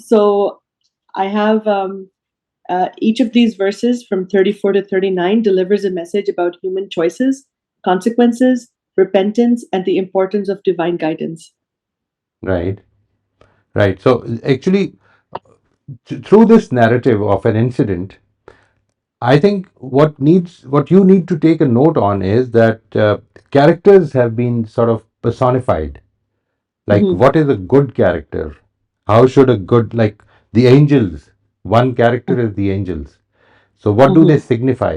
So I have each of these verses from 34 to 39 delivers a message about human choices, consequences, repentance, and the importance of divine guidance. Right, right. So actually, through this narrative of an incident, I think what you need to take a note on is that characters have been sort of personified. Like, Mhm. what is a good character? How should a good, like the angels, one character is the angels. So what do they Mhm. signify?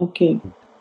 Okay.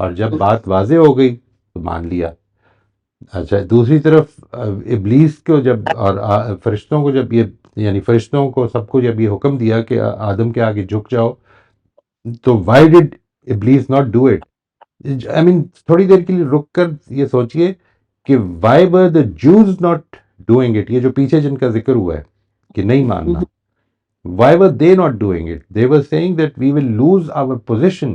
اور جب بات واضح ہو گئی تو مان لیا. اچھا دوسری طرف ابلیس کو جب اور فرشتوں کو جب یہ یعنی فرشتوں کو سب کو جب یہ حکم دیا کہ آدم کے آگے جھک جاؤ, تو why did Iblis not do it? I mean تھوڑی دیر کے لیے رک کر یہ سوچئے کہ why were the Jews not doing it. یہ جو پیچھے جن کا ذکر ہوا ہے کہ نہیں ماننا, why were they not doing it? They were saying that we will lose our position.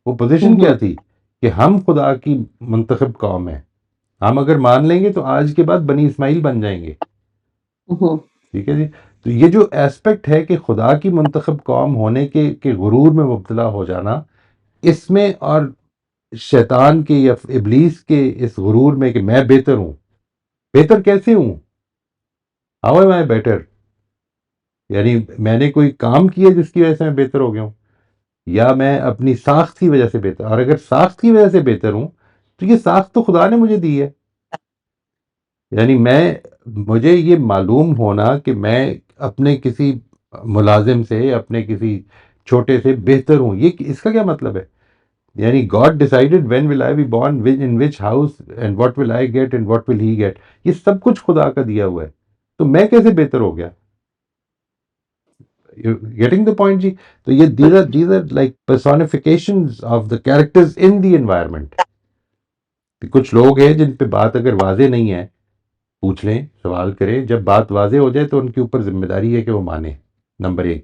وہ پوزیشن کیا تھی کہ ہم خدا کی منتخب قوم ہیں, ہم اگر مان لیں گے تو آج کے بعد بنی اسماعیل بن جائیں گے. ٹھیک ہے جی. تو یہ جو ایسپیکٹ ہے کہ خدا کی منتخب قوم ہونے کے غرور میں مبتلا ہو جانا, اس میں اور شیطان کے یا ابلیس کے اس غرور میں کہ میں بہتر ہوں. بہتر کیسے ہوں؟ How am I better? یعنی میں نے کوئی کام کیا جس کی وجہ سے میں بہتر ہو گیا ہوں, یا میں اپنی ساخت کی وجہ سے بہتر؟ اور اگر ساخت کی وجہ سے بہتر ہوں تو یہ ساخت تو خدا نے مجھے دی ہے. یعنی مجھے یہ معلوم ہونا کہ میں اپنے کسی ملازم سے, اپنے کسی چھوٹے سے بہتر ہوں, یہ اس کا کیا مطلب ہے؟ یعنی God decided when will I be born, in which house, and what will I get and what will he get. یہ سب کچھ خدا کا دیا ہوا ہے, تو میں کیسے بہتر ہو گیا؟ Getting the point جی. تو یہ these are like personifications of the characters in the environment. کچھ لوگ ہیں جن پہ بات اگر واضح نہیں ہے, پوچھ لیں, سوال کریں, جب بات واضح ہو جائے تو ان کے اوپر ذمہ داری ہے کہ وہ مانیں. نمبر 1.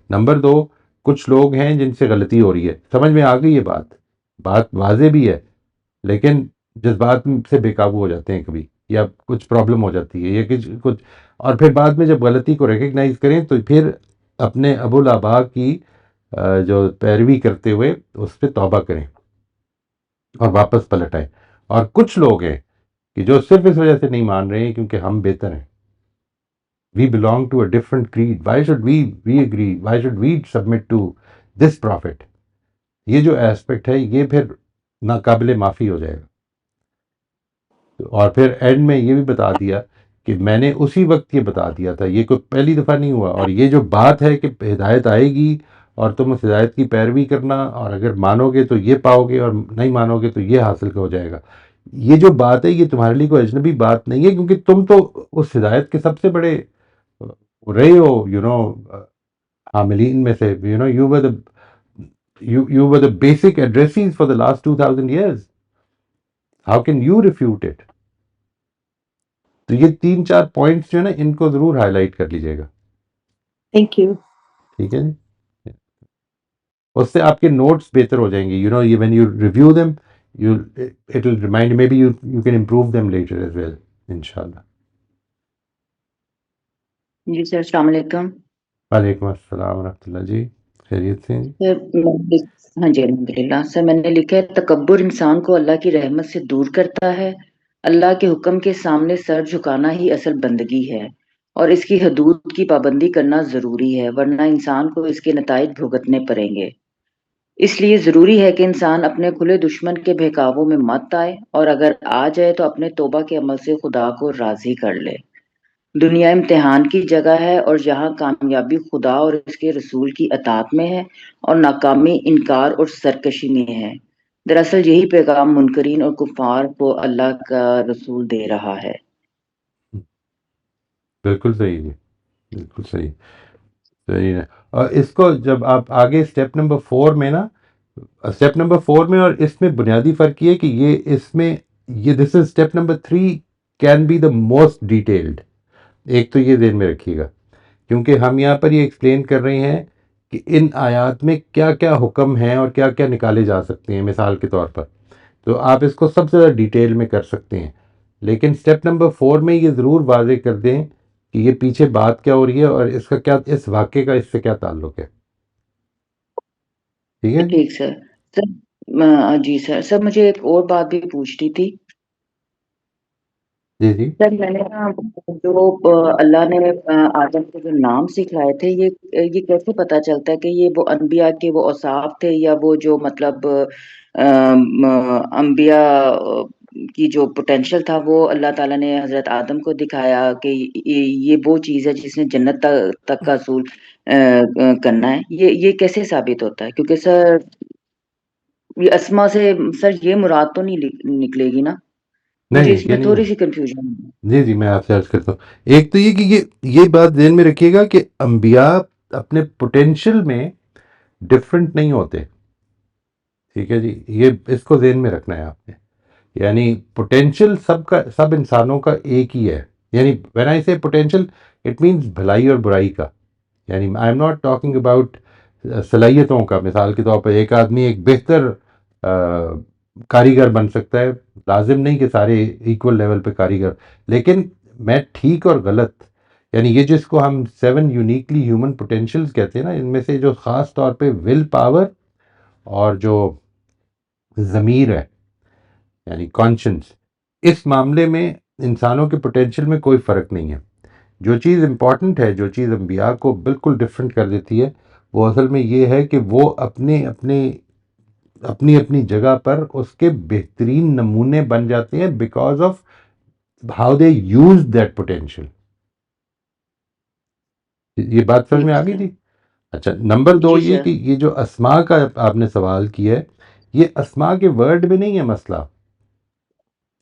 نمبر 2, کچھ لوگ ہیں جن سے غلطی ہو رہی ہے, سمجھ میں آ گئی یہ بات واضح بھی ہے, لیکن جذبات سے بے قابو ہو جاتے ہیں کبھی, یا کچھ پرابلم ہو جاتی ہے یا کچھ, اور پھر بعد میں جب غلطی کو ریکگنائز کریں تو پھر اپنے ابو الآباء کی جو پیروی کرتے ہوئے اس پہ توبہ کریں اور واپس پلٹ آئیں. اور کچھ لوگ ہیں کہ جو صرف اس وجہ سے نہیں مان رہے ہیں کیونکہ ہم بہتر ہیں. We belong to a different creed. Why should we agree? Why should we submit to this prophet? یہ جو ایسپیکٹ ہے یہ پھر ناقابل معافی ہو جائے گا. اور پھر اینڈ میں یہ بھی بتا دیا کہ میں نے اسی وقت یہ بتا دیا تھا, یہ کوئی پہلی دفعہ نہیں ہوا. اور یہ جو بات ہے کہ ہدایت آئے گی اور تم اس ہدایت کی پیروی کرنا, اور اگر مانو گے تو یہ پاؤ گے اور نہیں مانو گے تو یہ حاصل ہو جائے گا, یہ جو بات ہے یہ تمہارے لیے کوئی اجنبی بات نہیں ہے, کیونکہ تم تو اس ہدایت کے سب سے بڑے رہے ہو, حاملین میں سے. You were the basic addressees for the last 2000 years. How can you refute it? تو یہ 3-4 پوائنٹس جو ہے نا, ان کو ضرور ہائی لائٹ کر لیجیے گا. Thank you. ٹھیک ہے جی. اس سے آپ کے نوٹس بہتر ہو جائیں گے. when you review them, it will remind, maybe you can improve them later as well, inshallah. جی سر السلام علیکم. وعلیکم السلام ورحمۃ اللہ. جی خیریت سے ہیں؟ ہاں جی الحمد للہ. سر میں نے لکھا ہے تکبر انسان کو اللہ کی رحمت سے دور کرتا ہے. اللہ کے حکم کے سامنے سر جھکانا ہی اصل بندگی ہے, اور اس کی حدود کی پابندی کرنا ضروری ہے, ورنہ انسان کو اس کے نتائج بھگتنے پڑیں گے. اس لیے ضروری ہے کہ انسان اپنے کھلے دشمن کے بہکاووں میں مت آئے, اور اگر آ جائے تو اپنے توبہ کے عمل سے خدا کو راضی کر لے. دنیا امتحان کی جگہ ہے, اور جہاں کامیابی خدا اور اس کے رسول کی اطاعت میں ہے اور ناکامی انکار اور سرکشی میں ہے. دراصل یہی پیغام منکرین اور کفار کو اللہ کا رسول دے رہا ہے. بالکل صحیح جی, بالکل صحیح ہے. اور اس کو جب آپ آگے اسٹیپ نمبر 4 میں نا, اسٹیپ نمبر 4 میں اور اس میں بنیادی فرق یہ کہ یہ اس میں یہ this is step number 3 can be the most detailed. ایک تو یہ ذہن میں رکھیے گا, کیونکہ ہم یہاں پر یہ ایکسپلین کر رہے ہیں کہ ان آیات میں کیا کیا حکم ہیں اور کیا کیا نکالے جا سکتے ہیں مثال کے طور پر, تو آپ اس کو سب سے زیادہ ڈیٹیل میں کر سکتے ہیں. لیکن اسٹیپ نمبر 4 میں یہ ضرور واضح کر دیں کہ یہ پیچھے بات کیا ہو رہی ہے اور اس کا کیا, اس واقعے کا اس سے کیا تعلق ہے. ٹھیک ہے ٹھیک سر. جی سر مجھے ایک اور بات بھی پوچھنی تھی. جی سر میں نے جو اللہ نے آدم کو جو نام سکھلائے تھے, یہ کیسے پتا چلتا ہے کہ یہ وہ انبیاء کے وہ اوصاف تھے, یا وہ جو مطلب انبیاء کی جو پوٹینشل تھا وہ اللہ تعالیٰ نے حضرت آدم کو دکھایا کہ یہ وہ چیز ہے جس نے جنت تک کا حصول کرنا ہے. یہ کیسے ثابت ہوتا ہے؟ کیونکہ سر یہ اسما سے سر یہ مراد تو نہیں نکلے گی نا؟ مجھے نہیں اس یہ میں نہیں تھوڑی ہے. سی کنفیوژن ہے. جی جی میں آپ سے عرض کرتا ہوں. ایک تو یہ کہ یہ بات ذہن میں رکھیے گا کہ انبیاء اپنے پوٹینشیل میں ڈفرنٹ نہیں ہوتے. ٹھیک ہے جی، یہ اس کو ذہن میں رکھنا ہے آپ نے. یعنی پوٹینشیل سب انسانوں کا ایک ہی ہے. یعنی وین آئی سے پوٹینشیل اٹ مینس بھلائی اور برائی کا. یعنی I am not talking about صلاحیتوں کا. مثال کے طور پر ایک آدمی ایک بہتر کاریگر بن سکتا ہے. لازم نہیں کہ سارے ایکول لیول پہ کاریگر. لیکن میں ٹھیک اور غلط، یعنی یہ جس کو ہم 7 یونیکلی ہیومن پوٹینشیلز کہتے ہیں نا، ان میں سے جو خاص طور پہ ول پاور اور جو ضمیر ہے یعنی کانشنس، اس معاملے میں انسانوں کے پوٹینشیل میں کوئی فرق نہیں ہے. جو چیز امپورٹنٹ ہے، جو چیز انبیاء کو بالکل ڈفرینٹ کر دیتی ہے، وہ اصل میں یہ ہے کہ وہ اپنی جگہ پر اس کے بہترین نمونے بن جاتے ہیں because of how they use that potential. یہ بات سمجھ میں آ گئی تھی؟ اچھا، نمبر 2 جی یہ سر. کہ یہ جو اسما کا آپ نے سوال کیا ہے، یہ اسما کے ورڈ میں نہیں ہے مسئلہ.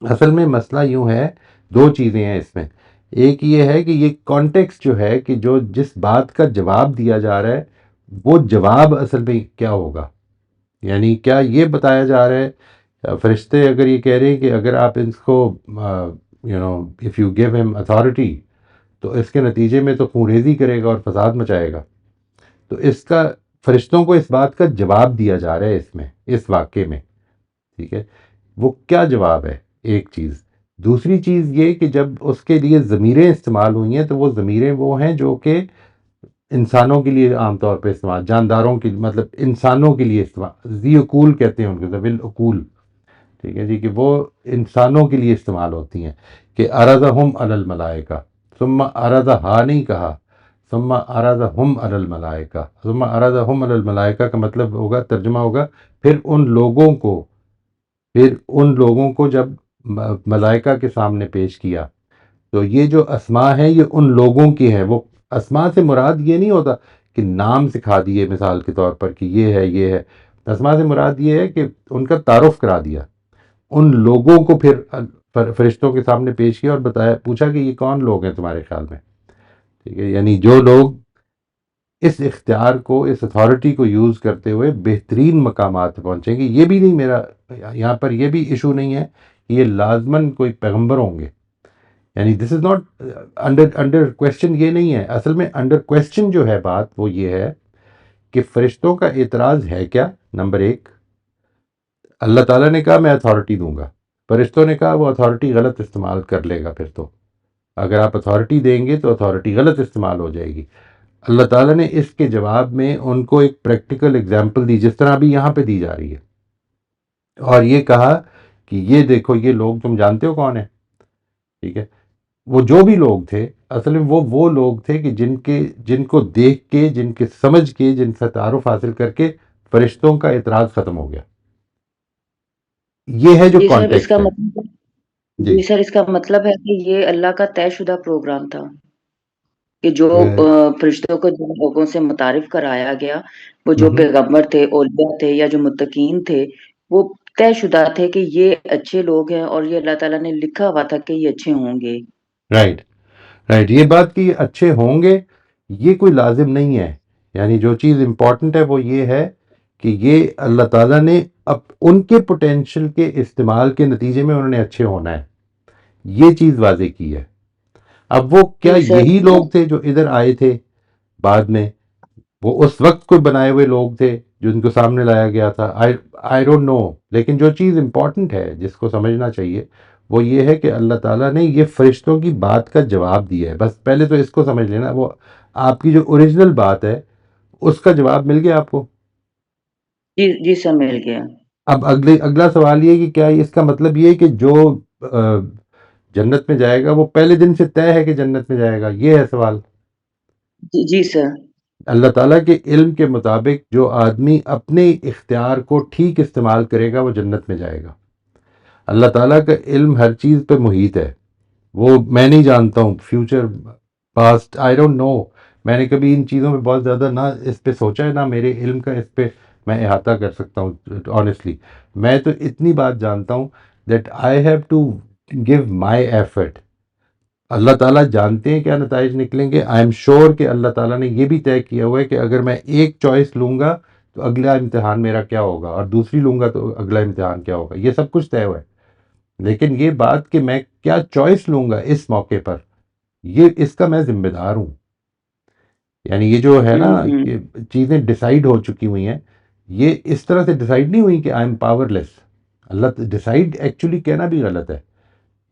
اصل میں مسئلہ یوں ہے، 2 چیزیں ہیں اس میں. ایک یہ ہے کہ یہ کانٹیکسٹ جو ہے کہ جس بات کا جواب دیا جا رہا ہے وہ جواب اصل میں کیا ہوگا. یعنی کیا یہ بتایا جا رہا ہے، فرشتے اگر یہ کہہ رہے ہیں کہ اگر آپ اس کو اف یو گیو ہم اتھارٹی تو اس کے نتیجے میں تو خون ریزی کرے گا اور فساد مچائے گا، تو اس کا فرشتوں کو اس بات کا جواب دیا جا رہا ہے اس واقعے میں. ٹھیک ہے، وہ کیا جواب ہے؟ ایک چیز. دوسری چیز یہ کہ جب اس کے لیے ضمیریں استعمال ہوئی ہیں تو وہ ضمیریں وہ ہیں جو کہ انسانوں کے لیے عام طور پہ استعمال، جانداروں کے مطلب انسانوں کے لیے استعمال، ذی عقول کہتے ہیں ان کو، ذوی العقول. ٹھیک ہے جی، کہ وہ انسانوں کے لیے استعمال ہوتی ہیں. کہ ارضہم علی الملائکہ، ثم ارضہا نہیں کہا، ثم ارضہم علی الملائکہ. ثم ارضہم علی الملائکہ کا مطلب ہوگا، ترجمہ ہوگا پھر ان لوگوں کو جب ملائکہ کے سامنے پیش کیا. تو یہ جو اسماء ہیں یہ ان لوگوں کی ہیں. وہ اسماء سے مراد یہ نہیں ہوتا کہ نام سکھا دیے مثال کے طور پر کہ یہ ہے. اسماء سے مراد یہ ہے کہ ان کا تعارف کرا دیا، ان لوگوں کو پھر فرشتوں کے سامنے پیش کیا اور پوچھا کہ یہ کون لوگ ہیں تمہارے خیال میں. ٹھیک ہے، یعنی جو لوگ اس اختیار کو، اس اتھارٹی کو یوز کرتے ہوئے بہترین مقامات پہ پہنچیں گے. یہ بھی نہیں، میرا یہاں پر یہ بھی ایشو نہیں ہے کہ یہ لازماً کوئی پیغمبر ہوں گے. یعنی دس از ناٹ انڈر کویسچن، یہ نہیں ہے. اصل میں انڈر کویسچن جو ہے بات وہ یہ ہے کہ فرشتوں کا اعتراض ہے کیا. نمبر 1، اللہ تعالیٰ نے کہا میں اتھارٹی دوں گا، فرشتوں نے کہا وہ اتھارٹی غلط استعمال کر لے گا. پھر تو اگر آپ اتھارٹی دیں گے تو اتھارٹی غلط استعمال ہو جائے گی. اللہ تعالیٰ نے اس کے جواب میں ان کو ایک پریکٹیکل اگزامپل دی، جس طرح ابھی یہاں پہ دی جا رہی ہے، اور یہ کہا کہ یہ دیکھو یہ لوگ تم جانتے ہو کون ہیں. ٹھیک ہے، وہ جو بھی لوگ تھے اصل میں وہ لوگ تھے کہ جن کو دیکھ کے، جن کے سمجھ کے، جن سے تعارف حاصل کر کے فرشتوں کا اعتراض ختم ہو گیا. یہ ہے جو جی سر، اس کانٹیکسٹ کا ہے. مطلب جی جی سر، اس کا مطلب ہے کہ یہ اللہ کا طے شدہ پروگرام تھا کہ جو فرشتوں کو جن لوگوں سے متعارف کرایا گیا، وہ جو پیغمبر تھے، اولیاء تھے، یا جو متقین تھے، وہ طے شدہ تھے کہ یہ اچھے لوگ ہیں، اور یہ اللہ تعالیٰ نے لکھا ہوا تھا کہ یہ اچھے ہوں گے. رائٹ. یہ بات کہ یہ اچھے ہوں گے یہ کوئی لازم نہیں ہے. یعنی جو چیز امپورٹنٹ ہے وہ یہ ہے کہ یہ اللہ تعالیٰ نے اب ان کے پوٹینشیل کے استعمال کے نتیجے میں انہوں نے اچھے ہونا ہے، یہ چیز واضح کی ہے. اب وہ کیا جی سر. یہی لوگ تھے جو ادھر آئے تھے بعد میں؟ وہ اس وقت کوئی بنائے ہوئے لوگ تھے جو ان کو سامنے لایا گیا تھا؟ I don't know. لیکن جو چیز امپورٹنٹ ہے جس کو سمجھنا چاہیے وہ یہ ہے کہ اللہ تعالیٰ نے یہ فرشتوں کی بات کا جواب دیا ہے. بس پہلے تو اس کو سمجھ لینا، وہ آپ کی جو اوریجنل بات ہے اس کا جواب مل گیا آپ کو. جی سر، مل گیا. اب اگلا سوال یہ کہ کیا اس کا مطلب یہ ہے کہ جو جنت میں جائے گا وہ پہلے دن سے طے ہے کہ جنت میں جائے گا؟ یہ ہے سوال. جی سر. اللہ تعالیٰ کے علم کے مطابق جو آدمی اپنے اختیار کو ٹھیک استعمال کرے گا وہ جنت میں جائے گا. اللہ تعالیٰ کا علم ہر چیز پہ محیط ہے. وہ میں نہیں جانتا ہوں future past, I don't know. میں نے کبھی ان چیزوں پہ بہت زیادہ نہ اس پہ سوچا ہے، نہ میرے علم کا اس پہ میں احاطہ کر سکتا ہوں آنیسٹلی. میں تو اتنی بات جانتا ہوں that I have to give my effort. اللہ تعالیٰ جانتے ہیں کیا نتائج نکلیں گے. آئی ایم شیور کہ اللہ تعالیٰ نے یہ بھی طے کیا ہوا ہے کہ اگر میں ایک چوائس لوں گا تو اگلا امتحان میرا کیا ہوگا، اور دوسری لوں گا تو اگلا امتحان کیا ہوگا. یہ سب کچھ طے ہوا ہے. لیکن یہ بات کہ میں کیا چوائس لوں گا اس موقع پر، یہ اس کا میں ذمہ دار ہوں. یعنی یہ جو ہے نا کہ چیزیں ڈیسائیڈ ہو چکی ہوئی ہیں، یہ اس طرح سے ڈیسائیڈ نہیں ہوئی کہ I M power less. Allah decide actually کہنا بھی غلط ہے.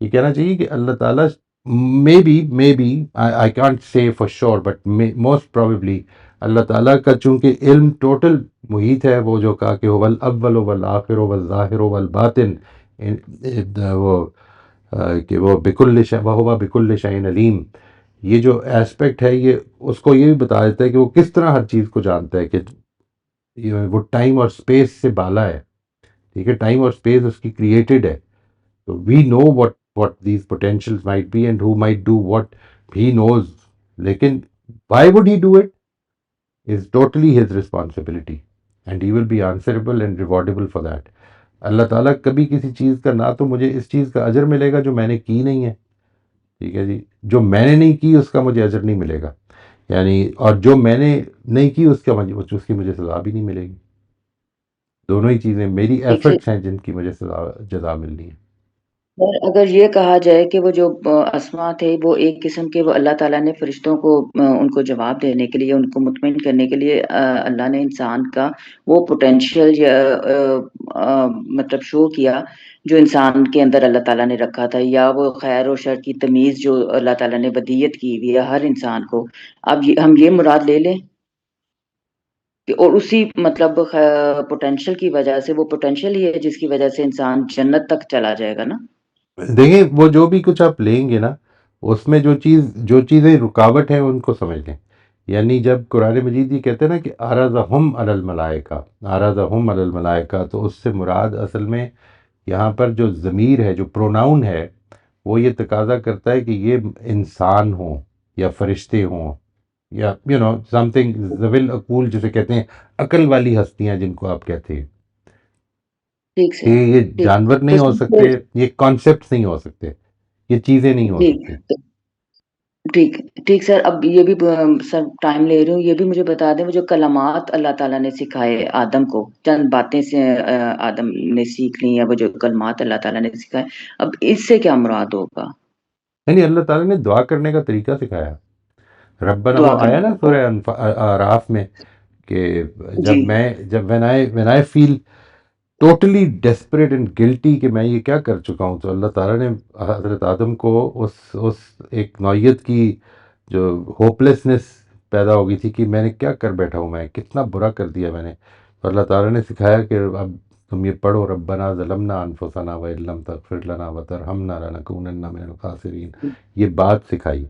یہ کہنا چاہیے کہ اللہ تعالیٰ maybe I can't say for sure but most probably اللہ تعالیٰ کا چونکہ علم ٹوٹل محیط ہے، وہ جو کہا کہ هو الاول والآخر والظاہر والباطن، وہ کہ وہ بکل شیء وہو بکل شیء علیم. یہ جو ایسپیکٹ ہے یہ اس کو یہ بھی بتا دیتا ہے کہ وہ کس طرح ہر چیز کو جانتا ہے، کہ وہ ٹائم اور اسپیس سے بالا ہے. ٹھیک ہے، ٹائم اور اسپیس اس کی کریٹڈ ہے. So we know what these potentials might be and who might do what he knows. لیکن why would he do it is totally his responsibility and he will be answerable and rewardable for that. اللہ تعالیٰ کبھی کسی چیز کا نہ تو مجھے اس چیز کا اجر ملے گا جو میں نے کی نہیں ہے، ٹھیک ہے جی، جو میں نے نہیں کی اس کا مجھے اجر نہیں ملے گا، یعنی اور جو میں نے نہیں کی اس کی مجھے سزا بھی نہیں ملے گی. دونوں ہی چیزیں میری ایفرٹس ہیں جن کی مجھے جزا ملنی ہے. اور اگر یہ کہا جائے کہ وہ جو اسما تھے وہ ایک قسم کے، وہ اللہ تعالیٰ نے فرشتوں کو ان کو جواب دینے کے لیے، ان کو مطمئن کرنے کے لیے اللہ نے انسان کا وہ پوٹینشیل مطلب شو کیا جو انسان کے اندر اللہ تعالیٰ نے رکھا تھا، یا وہ خیر و شر کی تمیز جو اللہ تعالیٰ نے بدیت کی ہوئی ہے ہر انسان کو. اب ہم یہ مراد لے لیں کہ اور اسی مطلب پوٹینشیل کی وجہ سے، وہ پوٹینشیل ہی ہے جس کی وجہ سے انسان جنت تک چلا جائے گا نا. دیکھیں وہ جو بھی کچھ آپ لیں گے نا، اس میں جو چیزیں رکاوٹ ہیں ان کو سمجھ لیں. یعنی جب قرآن مجید یہ کہتے ہیں نا کہ عرضہم علی الملائکہ، عرضہم علی الملائکہ، تو اس سے مراد اصل میں یہاں پر جو ضمیر ہے، جو پروناؤن ہے، وہ یہ تقاضا کرتا ہے کہ یہ انسان ہوں یا فرشتے ہوں یا سم تھنگ ذوی العقول جسے کہتے ہیں، عقل والی ہستیاں جن کو آپ کہتے ہیں. کہ یہ جانور نہیں ہو سکتے، یہ کانسیپٹس نہیں ہو سکتے، یہ چیزیں نہیں ہو سکتی. ٹھیک سر. اب یہ بھی سر ٹائم لے رہی ہوں، یہ بھی مجھے بتا دیں وہ جو کلمات اللہ تعالیٰ نے سکھائے آدم کو، چند باتیں سے آدم نے سیکھ لی ہیں، وہ جو کلمات اللہ تعالیٰ نے سکھائے، اب اس سے کیا مراد ہوگا؟ یعنی اللہ تعالیٰ نے دعا کرنے کا طریقہ سکھایا. ربنا وہ آیا نا سورہ اعراف میں کہ جب when I feel totally desperate and guilty کہ میں یہ کیا کر چکا ہوں، تو اللہ تعالیٰ نے حضرت آدم کو اس ایک نوعیت کی جو ہوپلیسنس پیدا ہو گئی تھی کہ میں نے کیا کر بیٹھا ہوں، میں کتنا برا کر دیا میں نے. تو اللہ تعالیٰ نے سکھایا کہ اب تم یہ پڑھو، ربنا ظلمنا انفسنا وان لم تغفر لنا وترحمنا لنکونن من الخاسرین. یہ بات سکھائی.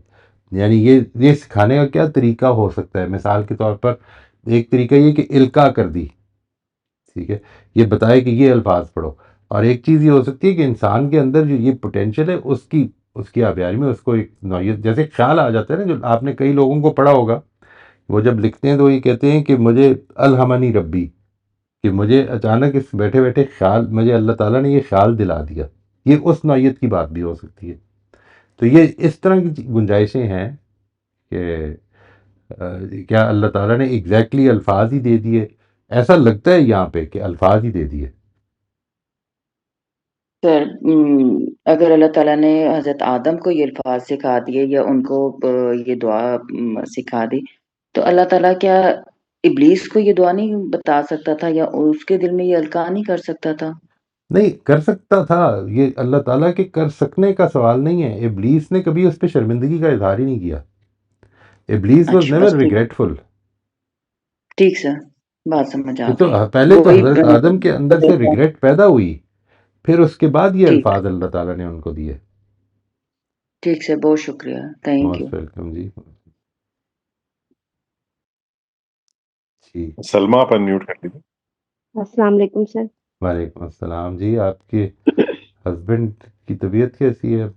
یعنی یہ سکھانے کا کیا طریقہ ہو سکتا ہے؟ مثال کے طور پر ایک طریقہ یہ کہ القاء کر دی، ٹھیک ہے، یہ بتائے کہ یہ الفاظ پڑھو. اور ایک چیز یہ ہو سکتی ہے کہ انسان کے اندر جو یہ پوٹینشیل ہے اس کی آبیاری میں اس کو ایک نوعیت، جیسے خیال آ جاتا ہے نا، جو آپ نے کئی لوگوں کو پڑھا ہوگا، وہ جب لکھتے ہیں تو یہ کہتے ہیں کہ مجھے الہمنی ربی، کہ مجھے اچانک اس بیٹھے بیٹھے خیال، مجھے اللہ تعالیٰ نے یہ خیال دلا دیا. یہ اس نوعیت کی بات بھی ہو سکتی ہے. تو یہ اس طرح کی گنجائشیں ہیں کہ کیا اللہ تعالیٰ نے ایگزیکٹلی الفاظ ہی دے دیے؟ ایسا لگتا ہے یہاں پہ کہ الفاظ ہی دے دیے. سر اگر اللہ تعالیٰ نے حضرت آدم کو یہ الفاظ سکھا دیے یا ان کو یہ دعا سکھا دی، تو اللہ تعالیٰ کیا ابلیس کو یہ دعا نہیں بتا سکتا تھا، یا اس کے دل میں یہ القاء نہیں کر سکتا تھا؟ نہیں کر سکتا تھا. یہ اللہ تعالیٰ کے کر سکنے کا سوال نہیں ہے. ابلیس نے کبھی اس پہ شرمندگی کا اظہار ہی نہیں کیا. ابلیس واز نیور ریگریٹفل. ٹھیک سر، بات سمجھ آ تو گئی. پہلے تو حضرت آدم کے اندر سے ریگریٹ پیدا ہوئی، پھر اس کے بعد یہ الفاظ اللہ تعالیٰ نے ان کو دیے. ٹھیک سر، بہت شکریہ، تھینک یو. ویلکم جی. سلمہ آپ انمیوٹ کر لیجیے. السلام علیکم سر. وعلیکم السلام جی. آپ کے ہسبینڈ کی طبیعت کیسی ہے؟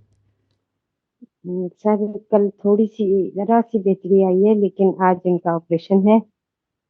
سر کل تھوڑی سی ذرا سی بہتری آئی ہے، لیکن آج ان کا آپریشن ہے.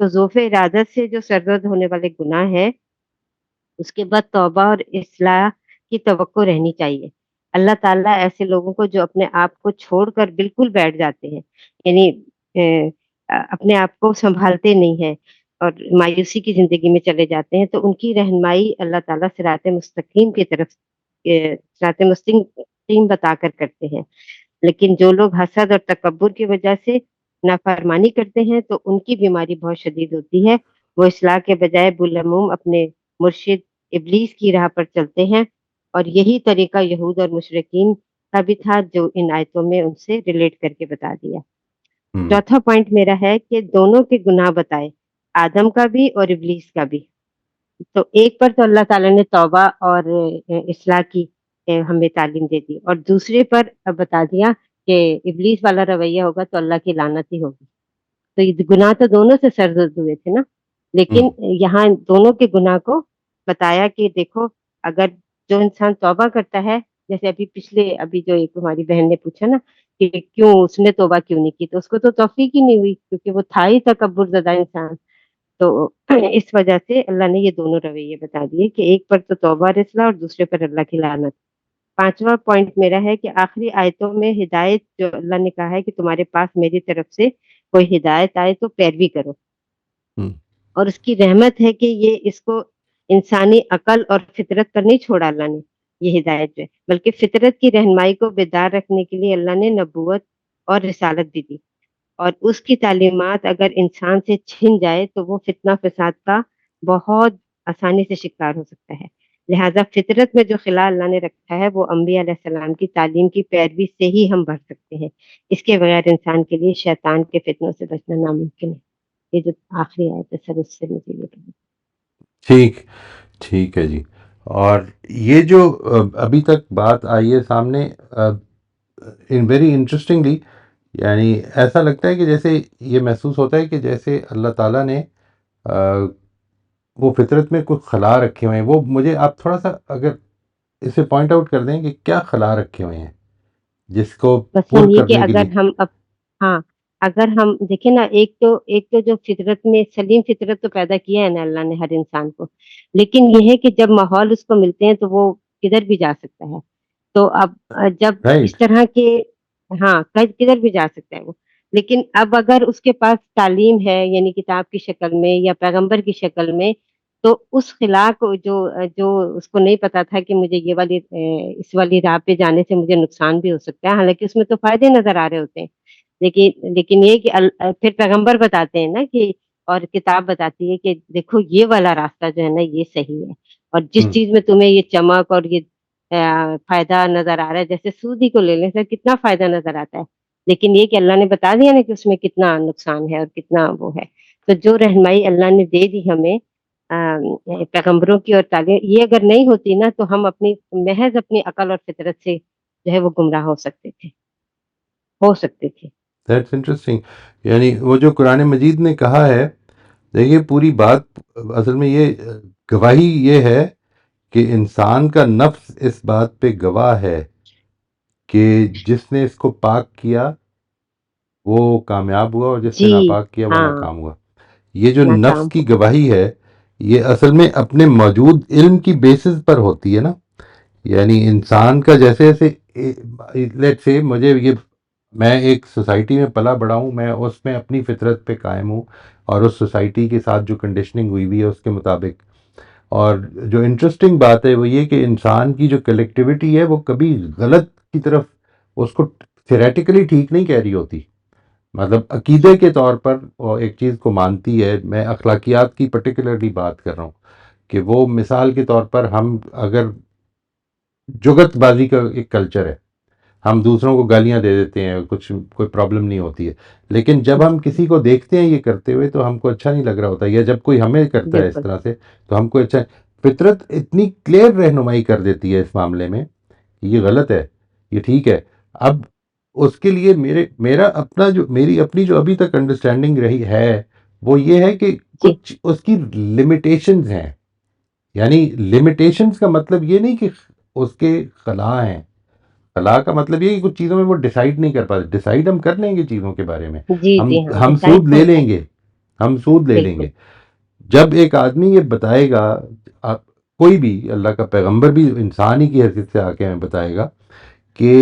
تو ذوف ارادت سے جو سرزد ہونے والے گناہ ہے اس کے بعد توبہ اور اصلاح کی توقع رہنی چاہیے. اللہ تعالیٰ ایسے لوگوں کو جو اپنے آپ کو چھوڑ کر بالکل بیٹھ جاتے ہیں، یعنی اپنے آپ کو سنبھالتے نہیں ہیں اور مایوسی کی زندگی میں چلے جاتے ہیں، تو ان کی رہنمائی اللہ تعالیٰ صراط مستقیم کی طرف صراط مستقیم بتا کر کرتے ہیں. لیکن جو لوگ حسد اور تکبر کی وجہ سے نافرمانی کرتے ہیں تو ان کی بیماری بہت شدید ہوتی ہے. وہ اصلاح کے بجائے بالعموم اپنے مرشد ابلیس کی راہ پر چلتے ہیں، اور یہی طریقہ یہود اور مشرکین کا بھی تھا جو ان آیتوں میں ان سے ریلیٹ کر کے بتا دیا. چوتھا پوائنٹ میرا ہے کہ دونوں کے گناہ بتائے، آدم کا بھی اور ابلیس کا بھی. تو ایک پر تو اللہ تعالیٰ نے توبہ اور اصلاح کی ہمیں تعلیم دے دی، اور دوسرے پر بتا دیا کہ ابلیس والا رویہ ہوگا تو اللہ کی لعنت ہی ہوگی. تو یہ گناہ تو دونوں سے سرزد ہوئے تھے نا، لیکن یہاں دونوں کے گناہ کو بتایا کہ دیکھو اگر جو انسان توبہ کرتا ہے، جیسے ابھی جو ایک ہماری بہن نے پوچھا نا کہ کیوں اس نے توبہ کیوں نہیں کی، تو اس کو تو توفیق ہی نہیں ہوئی کیونکہ وہ تھا ہی تکبر زدہ انسان. تو اس وجہ سے اللہ نے یہ دونوں رویے بتا دیے کہ ایک پر تو توبہ اور اصلاح اور دوسرے پر اللہ کی لعنت. پانچواں پوائنٹ میرا ہے کہ آخری آیتوں میں ہدایت جو اللہ نے کہا ہے کہ تمہارے پاس میری طرف سے کوئی ہدایت آئے تو پیروی کرو، اور اس کی رحمت ہے کہ یہ اس کو انسانی عقل اور فطرت پر نہیں چھوڑا اللہ نے یہ ہدایت جو ہے، بلکہ فطرت کی رہنمائی کو بیدار رکھنے کے لیے اللہ نے نبوت اور رسالت بھی دی. اور اس کی تعلیمات اگر انسان سے چھن جائے تو وہ فتنہ فساد کا بہت آسانی سے شکار ہو سکتا ہے. لہذا فطرت میں جو خلا اللہ نے رکھا ہے وہ انبیاء علیہ السلام کی تعلیم کی پیروی سے ہی ہم بڑھ سکتے ہیں. اس کے بغیر انسان کے لیے شیطان کے فتنوں سے بچنا ناممکن ہے. یہ جو آخری آیت ہے سر اس سے مجھے یہ پتا. ٹھیک ہے جی. اور یہ جو ابھی تک بات آئی ہے سامنے ویری انٹرسٹنگلی، یعنی ایسا لگتا ہے کہ جیسے یہ محسوس ہوتا ہے کہ جیسے اللہ تعالیٰ نے وہ فطرت میں کچھ خلا رکھے ہوئے ہیں. وہ مجھے آپ تھوڑا سا اگر اسے پوائنٹ آؤٹ کر دیں کہ کیا خلا رکھے ہوئے ہیں جس کو بس پر یہ کہ کرنے کے لیے. اگر ہم دیکھیں نا، ایک تو جو فطرت میں سلیم فطرت تو پیدا کیا ہے نا اللہ نے ہر انسان کو، لیکن یہ ہے کہ جب ماحول اس کو ملتے ہیں تو وہ کدھر بھی جا سکتا ہے. تو اب جب اس طرح کے کدھر بھی جا سکتا ہے وہ، لیکن اب اگر اس کے پاس تعلیم ہے یعنی کتاب کی شکل میں یا پیغمبر کی شکل میں، تو اس خلا کو جو اس کو نہیں پتا تھا کہ مجھے اس والی راہ پہ جانے سے مجھے نقصان بھی ہو سکتا ہے، حالانکہ اس میں تو فائدے نظر آ رہے ہوتے ہیں، لیکن یہ کہ پھر پیغمبر بتاتے ہیں نا کہ اور کتاب بتاتی ہے کہ دیکھو یہ والا راستہ جو ہے نا یہ صحیح ہے، اور جس چیز میں تمہیں یہ چمک اور یہ فائدہ نظر آ رہا ہے، جیسے سود ہی کو لے لیں، کتنا فائدہ نظر آتا ہے، لیکن یہ کہ اللہ نے بتا دیا نا کہ اس میں کتنا نقصان ہے اور کتنا وہ ہے. تو جو رہنمائی اللہ نے دے دی ہمیں پیغمبروں کی اور تعلیم، یہ اگر نہیں ہوتی نا تو ہم محض اپنی عقل اور فطرت سے جو ہے وہ گمراہ ہو سکتے تھے. That's interesting. یعنی وہ جو قرآن مجید نے کہا ہے، دیکھیے پوری بات اصل میں یہ گواہی یہ ہے کہ انسان کا نفس اس بات پہ گواہ ہے کہ جس نے اس کو پاک کیا وہ کامیاب ہوا اور جس نے ناپاک کیا وہ ناکام ہوا. یہ جو نفس کی گواہی ہے یہ اصل میں اپنے موجود علم کی بیسس پر ہوتی ہے نا. یعنی انسان کا جیسے لیٹ سے میں ایک سوسائٹی میں پلا بڑا ہوں، میں اس میں اپنی فطرت پہ قائم ہوں اور اس سوسائٹی کے ساتھ جو کنڈیشننگ ہوئی ہوئی ہے اس کے مطابق. اور جو انٹرسٹنگ بات ہے وہ یہ کہ انسان کی جو کلیکٹیوٹی ہے وہ کبھی غلط کی طرف اس کو تھیریٹیکلی ٹھیک نہیں کہہ رہی ہوتی. مطلب عقیدے کے طور پر وہ ایک چیز کو مانتی ہے. میں اخلاقیات کی پرٹیکولرلی بات کر رہا ہوں کہ وہ مثال کے طور پر ہم اگر جگت بازی کا ایک کلچر ہے، ہم دوسروں کو گالیاں دے دیتے ہیں، کوئی پرابلم نہیں ہوتی ہے، لیکن جب ہم کسی کو دیکھتے ہیں یہ کرتے ہوئے تو ہم کو اچھا نہیں لگ رہا ہوتا، یا جب کوئی ہمیں کرتا ہے اس طرح سے تو ہم کو اچھا. فطرت اتنی کلیئر رہنمائی کر دیتی ہے اس معاملے میں کہ یہ غلط ہے، یہ ٹھیک ہے. اب اس کے لیے میری اپنی جو ابھی تک انڈرسٹینڈنگ رہی ہے وہ یہ ہے کہ کچھ اس کی لمیٹیشنز ہیں. یعنی لمیٹیشنز کا مطلب یہ نہیں کہ اس کے خلا ہیں. خلا کا مطلب یہ کہ کچھ چیزوں میں وہ ڈیسائیڈ نہیں کر پاتے. ڈیسائیڈ ہم کر لیں گے چیزوں کے بارے میں، ہم سود لے لیں گے، ہم سود لے لیں بالکل گے. جب ایک آدمی یہ بتائے گا, کوئی بھی اللہ کا پیغمبر بھی انسان ہی کی حیثیت سے آ کے ہمیں بتائے گا کہ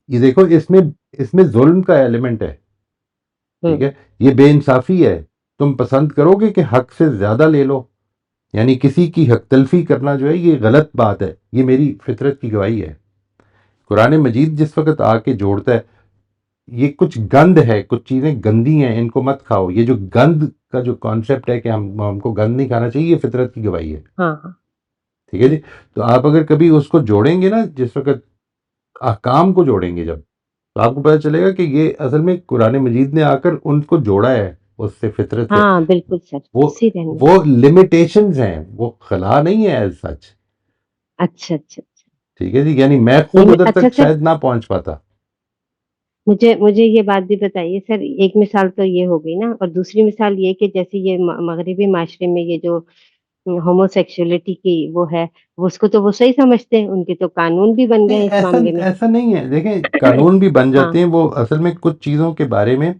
یہ دیکھو اس میں ظلم کا ایلیمنٹ ہے, ٹھیک ہے, یہ بے انصافی ہے, تم پسند کرو گے کہ حق سے زیادہ لے لو, یعنی کسی کی حق تلفی کرنا جو ہے یہ غلط بات ہے, یہ میری فطرت کی گواہی ہے. قرآن مجید جس وقت آ کے جوڑتا ہے یہ کچھ گند ہے, کچھ چیزیں گندی ہیں, ان کو مت کھاؤ, یہ جو گند کا جو کانسیپٹ ہے کہ ہم کو گند نہیں کھانا چاہیے, یہ فطرت کی گواہی ہے. ہاں ٹھیک ہے جی. تو آپ اگر کبھی اس کو جوڑیں گے نا, جس وقت احکام کو جوڑیں گے جب, تو آپ کو پتہ چلے گا کہ یہ اصل میں قرآن مجید نے آ کر ان کو جوڑا ہے اس سے, فطرت سے. ہاں بالکل سر, وہ اسی رہنے. وہ لمیٹیشنز ہیں, وہ خلا نہیں ہے ایز سچ. اچھا اچھا اچھا. ٹھیک ہے جی, یعنی میں خود ادھر اچھا تک سر, شاید نہ پہنچ پاتا. مجھے یہ بات بھی بتائیے سر, ایک مثال تو یہ ہو گئی نا, اور دوسری مثال یہ کہ جیسے یہ مغربی معاشرے میں یہ جو ہومو سیکسولیٹی کی وہ ہے, اس کو تو وہ صحیح سمجھتے ہیں, ان کے تو قانون بھی بن گئے نہیں, اس معاملے میں. ایسا نہیں ہے. دیکھیں قانون بھی بن ہاں جاتے ہیں, وہ اصل میں کچھ چیزوں کے بارے میں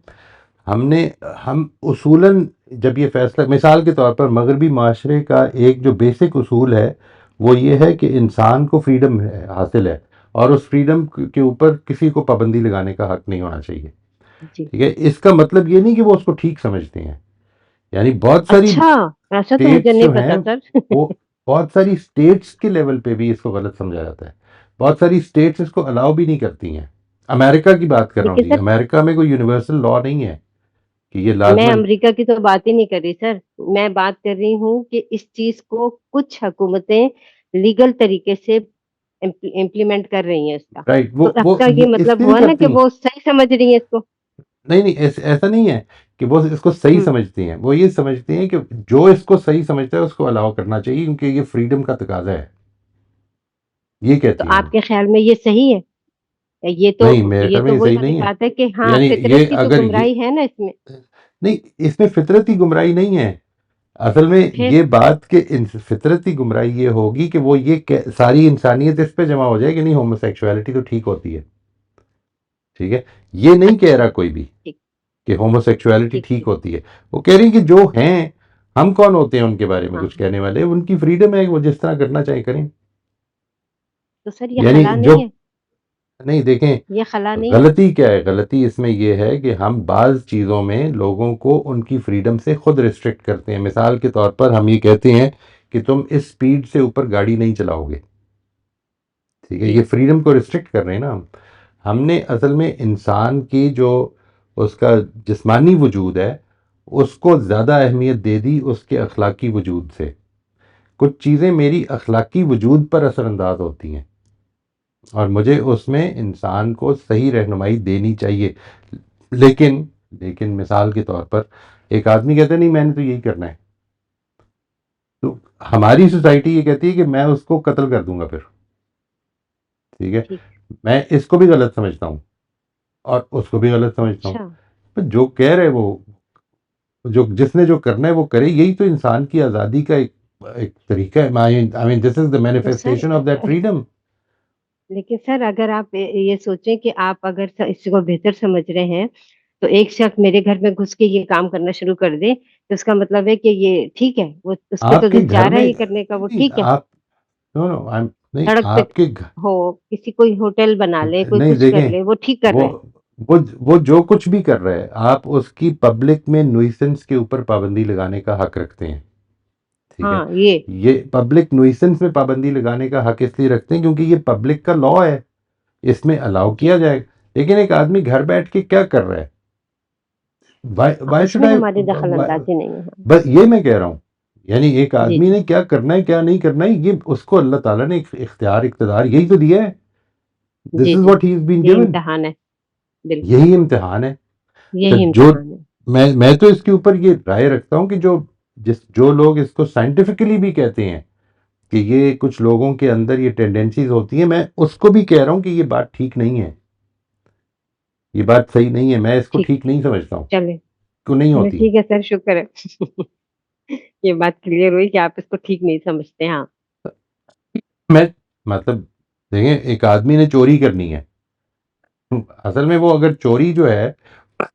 ہم اصولاً جب یہ فیصلہ, مثال کے طور پر مغربی معاشرے کا ایک جو بیسک اصول ہے وہ یہ ہے کہ انسان کو فریڈم حاصل ہے, اور اس فریڈم کے اوپر کسی کو پابندی لگانے کا حق نہیں ہونا چاہیے. جی. ٹھیک ہے, اس کا مطلب یہ نہیں کہ وہ اس کو ٹھیک سمجھتے ہیں, یعنی بہت ساری اچھا, ایسا تو مجھے اسٹیٹس نہیں جو ہیں پتا سر. وہ بہت ساری اسٹیٹس کے لیول پہ بھی اس کو غلط سمجھا جاتا ہے. بہت ساری اسٹیٹس اس کو الاؤ بھی نہیں کرتی ہیں. امریکہ کی بات کر رہا ہوں لیکن جی, سر امریکہ میں کوئی یونیورسل لا نہیں ہے کہ یہ میں لازماً. امریکہ کی تو بات ہی نہیں کر رہی سر, میں بات کر رہی ہوں کہ اس چیز کو کچھ حکومتیں لیگل طریقے سے امپلیمنٹ کر رہی ہیں اس کا, رائٹ, تو اب وہ کا یہ اس مطلب لیے ہوا نا کہ کرتی ہیں. وہ صحیح سمجھ رہی ہیں اس کو. نہیں, ایسا نہیں ہے کہ وہ اس کو صحیح ہوں. سمجھتی ہیں. وہ یہ سمجھتی ہیں کہ جو اس کو صحیح سمجھتا ہے اس کو الاؤ کرنا چاہیے, کیونکہ یہ فریڈم کا تقاضا ہے, یہ تو کہتی ہیں وہ. آپ کے خیال میں یہ صحیح ہے؟ نہیں, میرے خیال میں تو یہ وہی صحیح والی نہیں ہے. بات ہے کہ ہاں یعنی فطرت یہ کی تو اگر گمراہی ہے نا اس میں. نہیں, اس میں فطرتی گمراہی نہیں ہے. اصل میں پھر یہ بات کہ فطرتی گمراہی یہ ہوگی کہ وہ یہ ساری انسانیت اس پہ جمع ہو جائے کہ نہیں ہومو سیکشولیٹی تو ٹھیک ہوتی ہے. ٹھیک ہے, یہ نہیں کہہ اچھا رہا کوئی بھی ٹھیک کہ ہومو سیکشولیٹی ٹھیک ٹھیک ٹھیک. ہوتی ہے. وہ کہہ رہی ہیں کہ جو ہیں, ہم کون ہوتے ہیں ان کے بارے میں ہاں کچھ کہنے والے, ان کی فریڈم ہے, وہ جس طرح کرنا چاہیں کریں. تو سر یہ یعنی خلا جو, نہیں ہے, نہیں دیکھیں یہ خلا نہیں ہے. غلطی کیا ہے, غلطی اس میں یہ ہے کہ ہم بعض چیزوں میں لوگوں کو ان کی فریڈم سے خود ریسٹرکٹ کرتے ہیں. مثال کے طور پر ہم یہ کہتے ہیں کہ تم اس سپیڈ سے اوپر گاڑی نہیں چلاؤ گے. ٹھیک ہے, جی یہ فریڈم کو ریسٹرکٹ کر رہے ہیں نا ہم نے. اصل میں انسان کی جو اس کا جسمانی وجود ہے اس کو زیادہ اہمیت دے دی اس کے اخلاقی وجود سے. کچھ چیزیں میری اخلاقی وجود پر اثر انداز ہوتی ہیں, اور مجھے اس میں انسان کو صحیح رہنمائی دینی چاہیے. لیکن مثال کے طور پر ایک آدمی کہتا ہے نہیں میں نے تو یہی کرنا ہے, تو ہماری سوسائٹی یہ کہتی ہے کہ میں اس کو قتل کر دوں گا پھر. ٹھیک ہے, ٹھیک. میں اس کو بھی غلط سمجھتا ہوں اور اس کو بھی غلط سمجھتا ہوں. اچھا جو کہہ رہے وہ جس نے جو کرنا ہے وہ کرے, یہی تو انسان کی آزادی کا ایک طریقہ ہے. I mean, this is the تو سر manifestation of that freedom. لیکن سر اگر آپ یہ سوچیں کہ آپ اگر اس کو بہتر سمجھ رہے ہیں تو ایک شخص میرے گھر میں گھس کے یہ کام کرنا شروع کر دے تو اس کا مطلب ہے کہ یہ ٹھیک ہے, وہ اس کو تو آپ کے دل گھر چاہ رہا ہے میں یہ کرنے کا, وہ نہیں, ٹھیک ہے. آپ نہیں, سڑک پہ آپ کے ہو, کسی کوئی ہوٹل بنا لے, کوئی نہیں کچھ کر دیکھیں, لے, وہ ٹھیک کر رہا وہ ہے. وہ جو کچھ بھی کر رہے ہیں آپ اس کی پبلک میں نوئسنس کے اوپر پابندی لگانے کا حق رکھتے ہیں. ٹھیک ہے, ہاں یہ یہ پبلک نوئسنس میں پابندی لگانے کا حق اس لیے رکھتے ہیں کیونکہ یہ پبلک کا لا ہے, اس میں الاؤ جی, کیا جائے. لیکن ایک آدمی گھر بیٹھ کے کیا کر رہا ہے, وائی اس شوڈ میں آئی, ہماری دخل اندازی نہیں ہے. ہاں بس یہ میں کہہ رہا ہوں. یعنی ایک جی آدمی جی نے کیا کرنا ہے کیا نہیں کرنا ہے, یہ اس کو اللہ تعالیٰ نے اختیار اقتدار یہی تو دیا ہے. دس جی از جی, واٹ ہی از بین یہ گیون. امتحان ہے, بالکل یہی امتحان ہے. یہی جو امتحان ہے. میں تو اس کے اوپر یہ رائے رکھتا ہوں کہ جو لوگ اس کو سائنٹیفکلی بھی کہتے ہیں کہ یہ کچھ لوگوں کے اندر یہ ٹینڈنسیز ہوتی ہیں, میں اس کو بھی کہہ رہا ہوں کہ یہ بات ٹھیک نہیں ہے, یہ بات صحیح نہیں ہے, میں اس کو ٹھیک, ٹھیک نہیں سمجھتا ہوں. چلے کیوں نہیں چلے ہوتی؟ ٹھیک ہے سر, شکر ہے. یہ بات کلیئر ہوئی کہ آپ اس کو ٹھیک نہیں سمجھتے. ہاں میں مطلب دیکھیں, ایک آدمی نے چوری کرنی ہے, اصل میں وہ اگر چوری جو ہے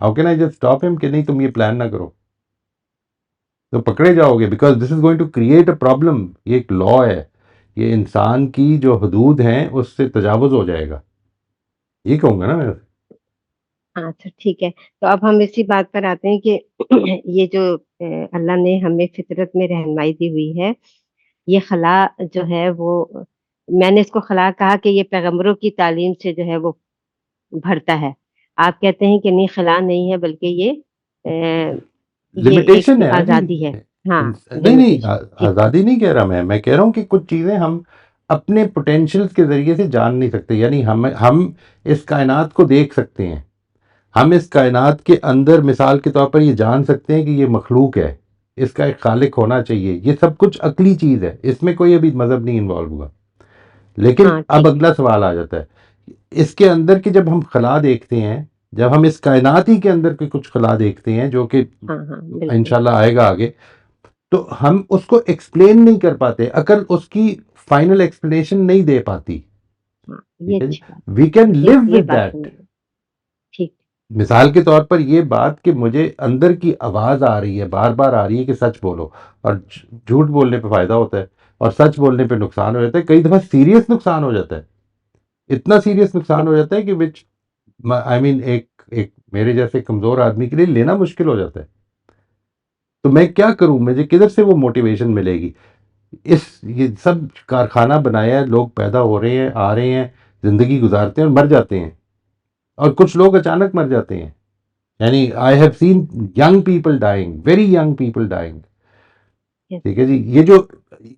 how can I just stop ہم کہ نہیں تم یہ پلان نہ کرو؟ تو پکڑے جاؤ گے because this is going to create a problem. یہ ایک لا ہے، یہ انسان کی جو حدود ہیں اس سے تجاوز ہو جائے گا. یہ کہوں گا نا میں. اچھا ٹھیک ہے. تو اب ہم اسی بات پر آتے ہیں کہ یہ جو اللہ نے ہمیں فطرت میں رہنمائی دی ہوئی ہے، یہ خلا جو ہے وہ میں نے اس کو خلا کہا کہ یہ پیغمبروں کی تعلیم سے جو ہے وہ بھرتا ہے. آپ کہتے ہیں کہ نہیں خلا نہیں ہے بلکہ یہ ایک لمیٹیشن ہے نا جی. آزادی ہے. ہاں نہیں limitation. ٹھیک آزادی نہیں کہہ رہا میں کہہ رہا ہوں کہ کچھ چیزیں ہم اپنے پوٹینشیلز کے ذریعے سے جان نہیں سکتے. یعنی ہم اس کائنات کو دیکھ سکتے ہیں، ہم اس کائنات کے اندر مثال کے طور پر یہ جان سکتے ہیں کہ یہ مخلوق ہے، اس کا ایک خالق ہونا چاہیے. یہ سب کچھ عقلی چیز ہے، اس میں کوئی ابھی مذہب نہیں انوالو ہوا. لیکن ہاں اب ٹھیک ہے. اگلا سوال آ جاتا ہے اس کے اندر کہ جب ہم خلا دیکھتے ہیں، جب ہم اس کائنات ہی کے اندر کے کچھ خلا دیکھتے ہیں جو کہ ہاں بالکل. انشاءاللہ آئے گا آگے، تو ہم اس کو ایکسپلین نہیں کر پاتے. عقل اس کی فائنل ایکسپلینیشن نہیں دے پاتی. ہاں یہ ٹھیک ہے جی، اچھی بات. وی کین لیو یہ ود بات دیٹ. سمجھ. ٹھیک. مثال کے طور پر یہ بات کہ مجھے اندر کی آواز آ رہی ہے، بار بار آ رہی ہے کہ سچ بولو، اور جھوٹ بولنے پہ فائدہ ہوتا ہے اور سچ بولنے پہ نقصان ہو جاتا ہے. کئی دفعہ سیریس نقصان ہو جاتا ہے، اتنا سیریس نقصان ہو جاتا ہے کہ وچ آئی مین ایک میرے جیسے کمزور آدمی کے لیے لینا مشکل ہو جاتا ہے. تو میں کیا کروں؟ مجھے کدھر سے وہ موٹیویشن ملے گی؟ یہ سب کارخانہ بنایا ہے، لوگ پیدا ہو رہے ہیں، آ رہے ہیں، زندگی گزارتے ہیں اور مر جاتے ہیں. اور کچھ لوگ اچانک مر جاتے ہیں. یعنی I have seen young people dying, very young people dying. Yes. ٹھیک ہے جی.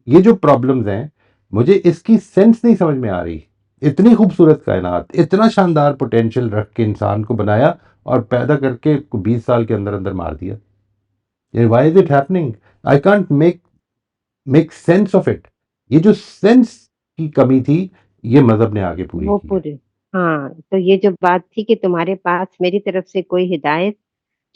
یہ جو پرابلمز ہیں، مجھے اس کی سینس نہیں سمجھ میں آ رہی. اتنی خوبصورت کائنات، اتنا شاندار پوٹینشیل رکھ کے انسان کو بنایا اور پیدا کر کے 20 سال کے اندر اندر مار دیا. Why is it happening? I can't make sense of it. یہ جو سینس کی کمی تھی یہ مذہب نے آگے پوری وہ کی ہے. پورے. ہاں تو یہ جو بات تھی کہ تمہارے پاس میری طرف سے کوئی ہدایت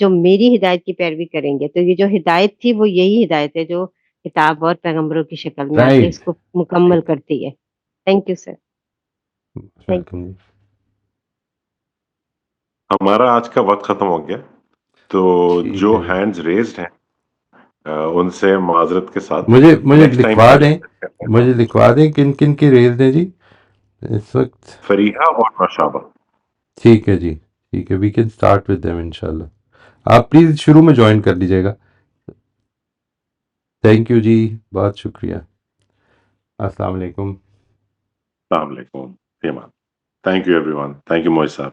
جو میری ہدایت کی پیروی کریں گے، تو یہ جو ہدایت تھی وہ یہی ہدایت ہے جو کتاب اور پیغمبروں کی شکل میں آ کے اس رائٹ. کو مکمل کرتی ہے. Thank you sir. Thank welcome. ہمارا آج کا وقت ختم ہو گیا، تو ٹھیک جو ہے جی. ہینڈز ریزڈ ہیں ان سے معذرت کے ساتھ مجھے نیکسٹ ٹائم لکھوا دیں، پارٹیسپیٹ کرنے کا. مجھے لکھوا دیں کن کن کی ریز دیں جی اس وقت. فریحہ اور نوشابہ. ٹھیک ہے جی، ٹھیک ہے. We can start with them انشاءاللہ. آپ پلیز شروع میں جوائن کر لیجیے گا. تھینک یو جی، بہت شکریہ. السلام علیکم. السلام علیکم. Thank you every one. Thank you Mohd صاحب.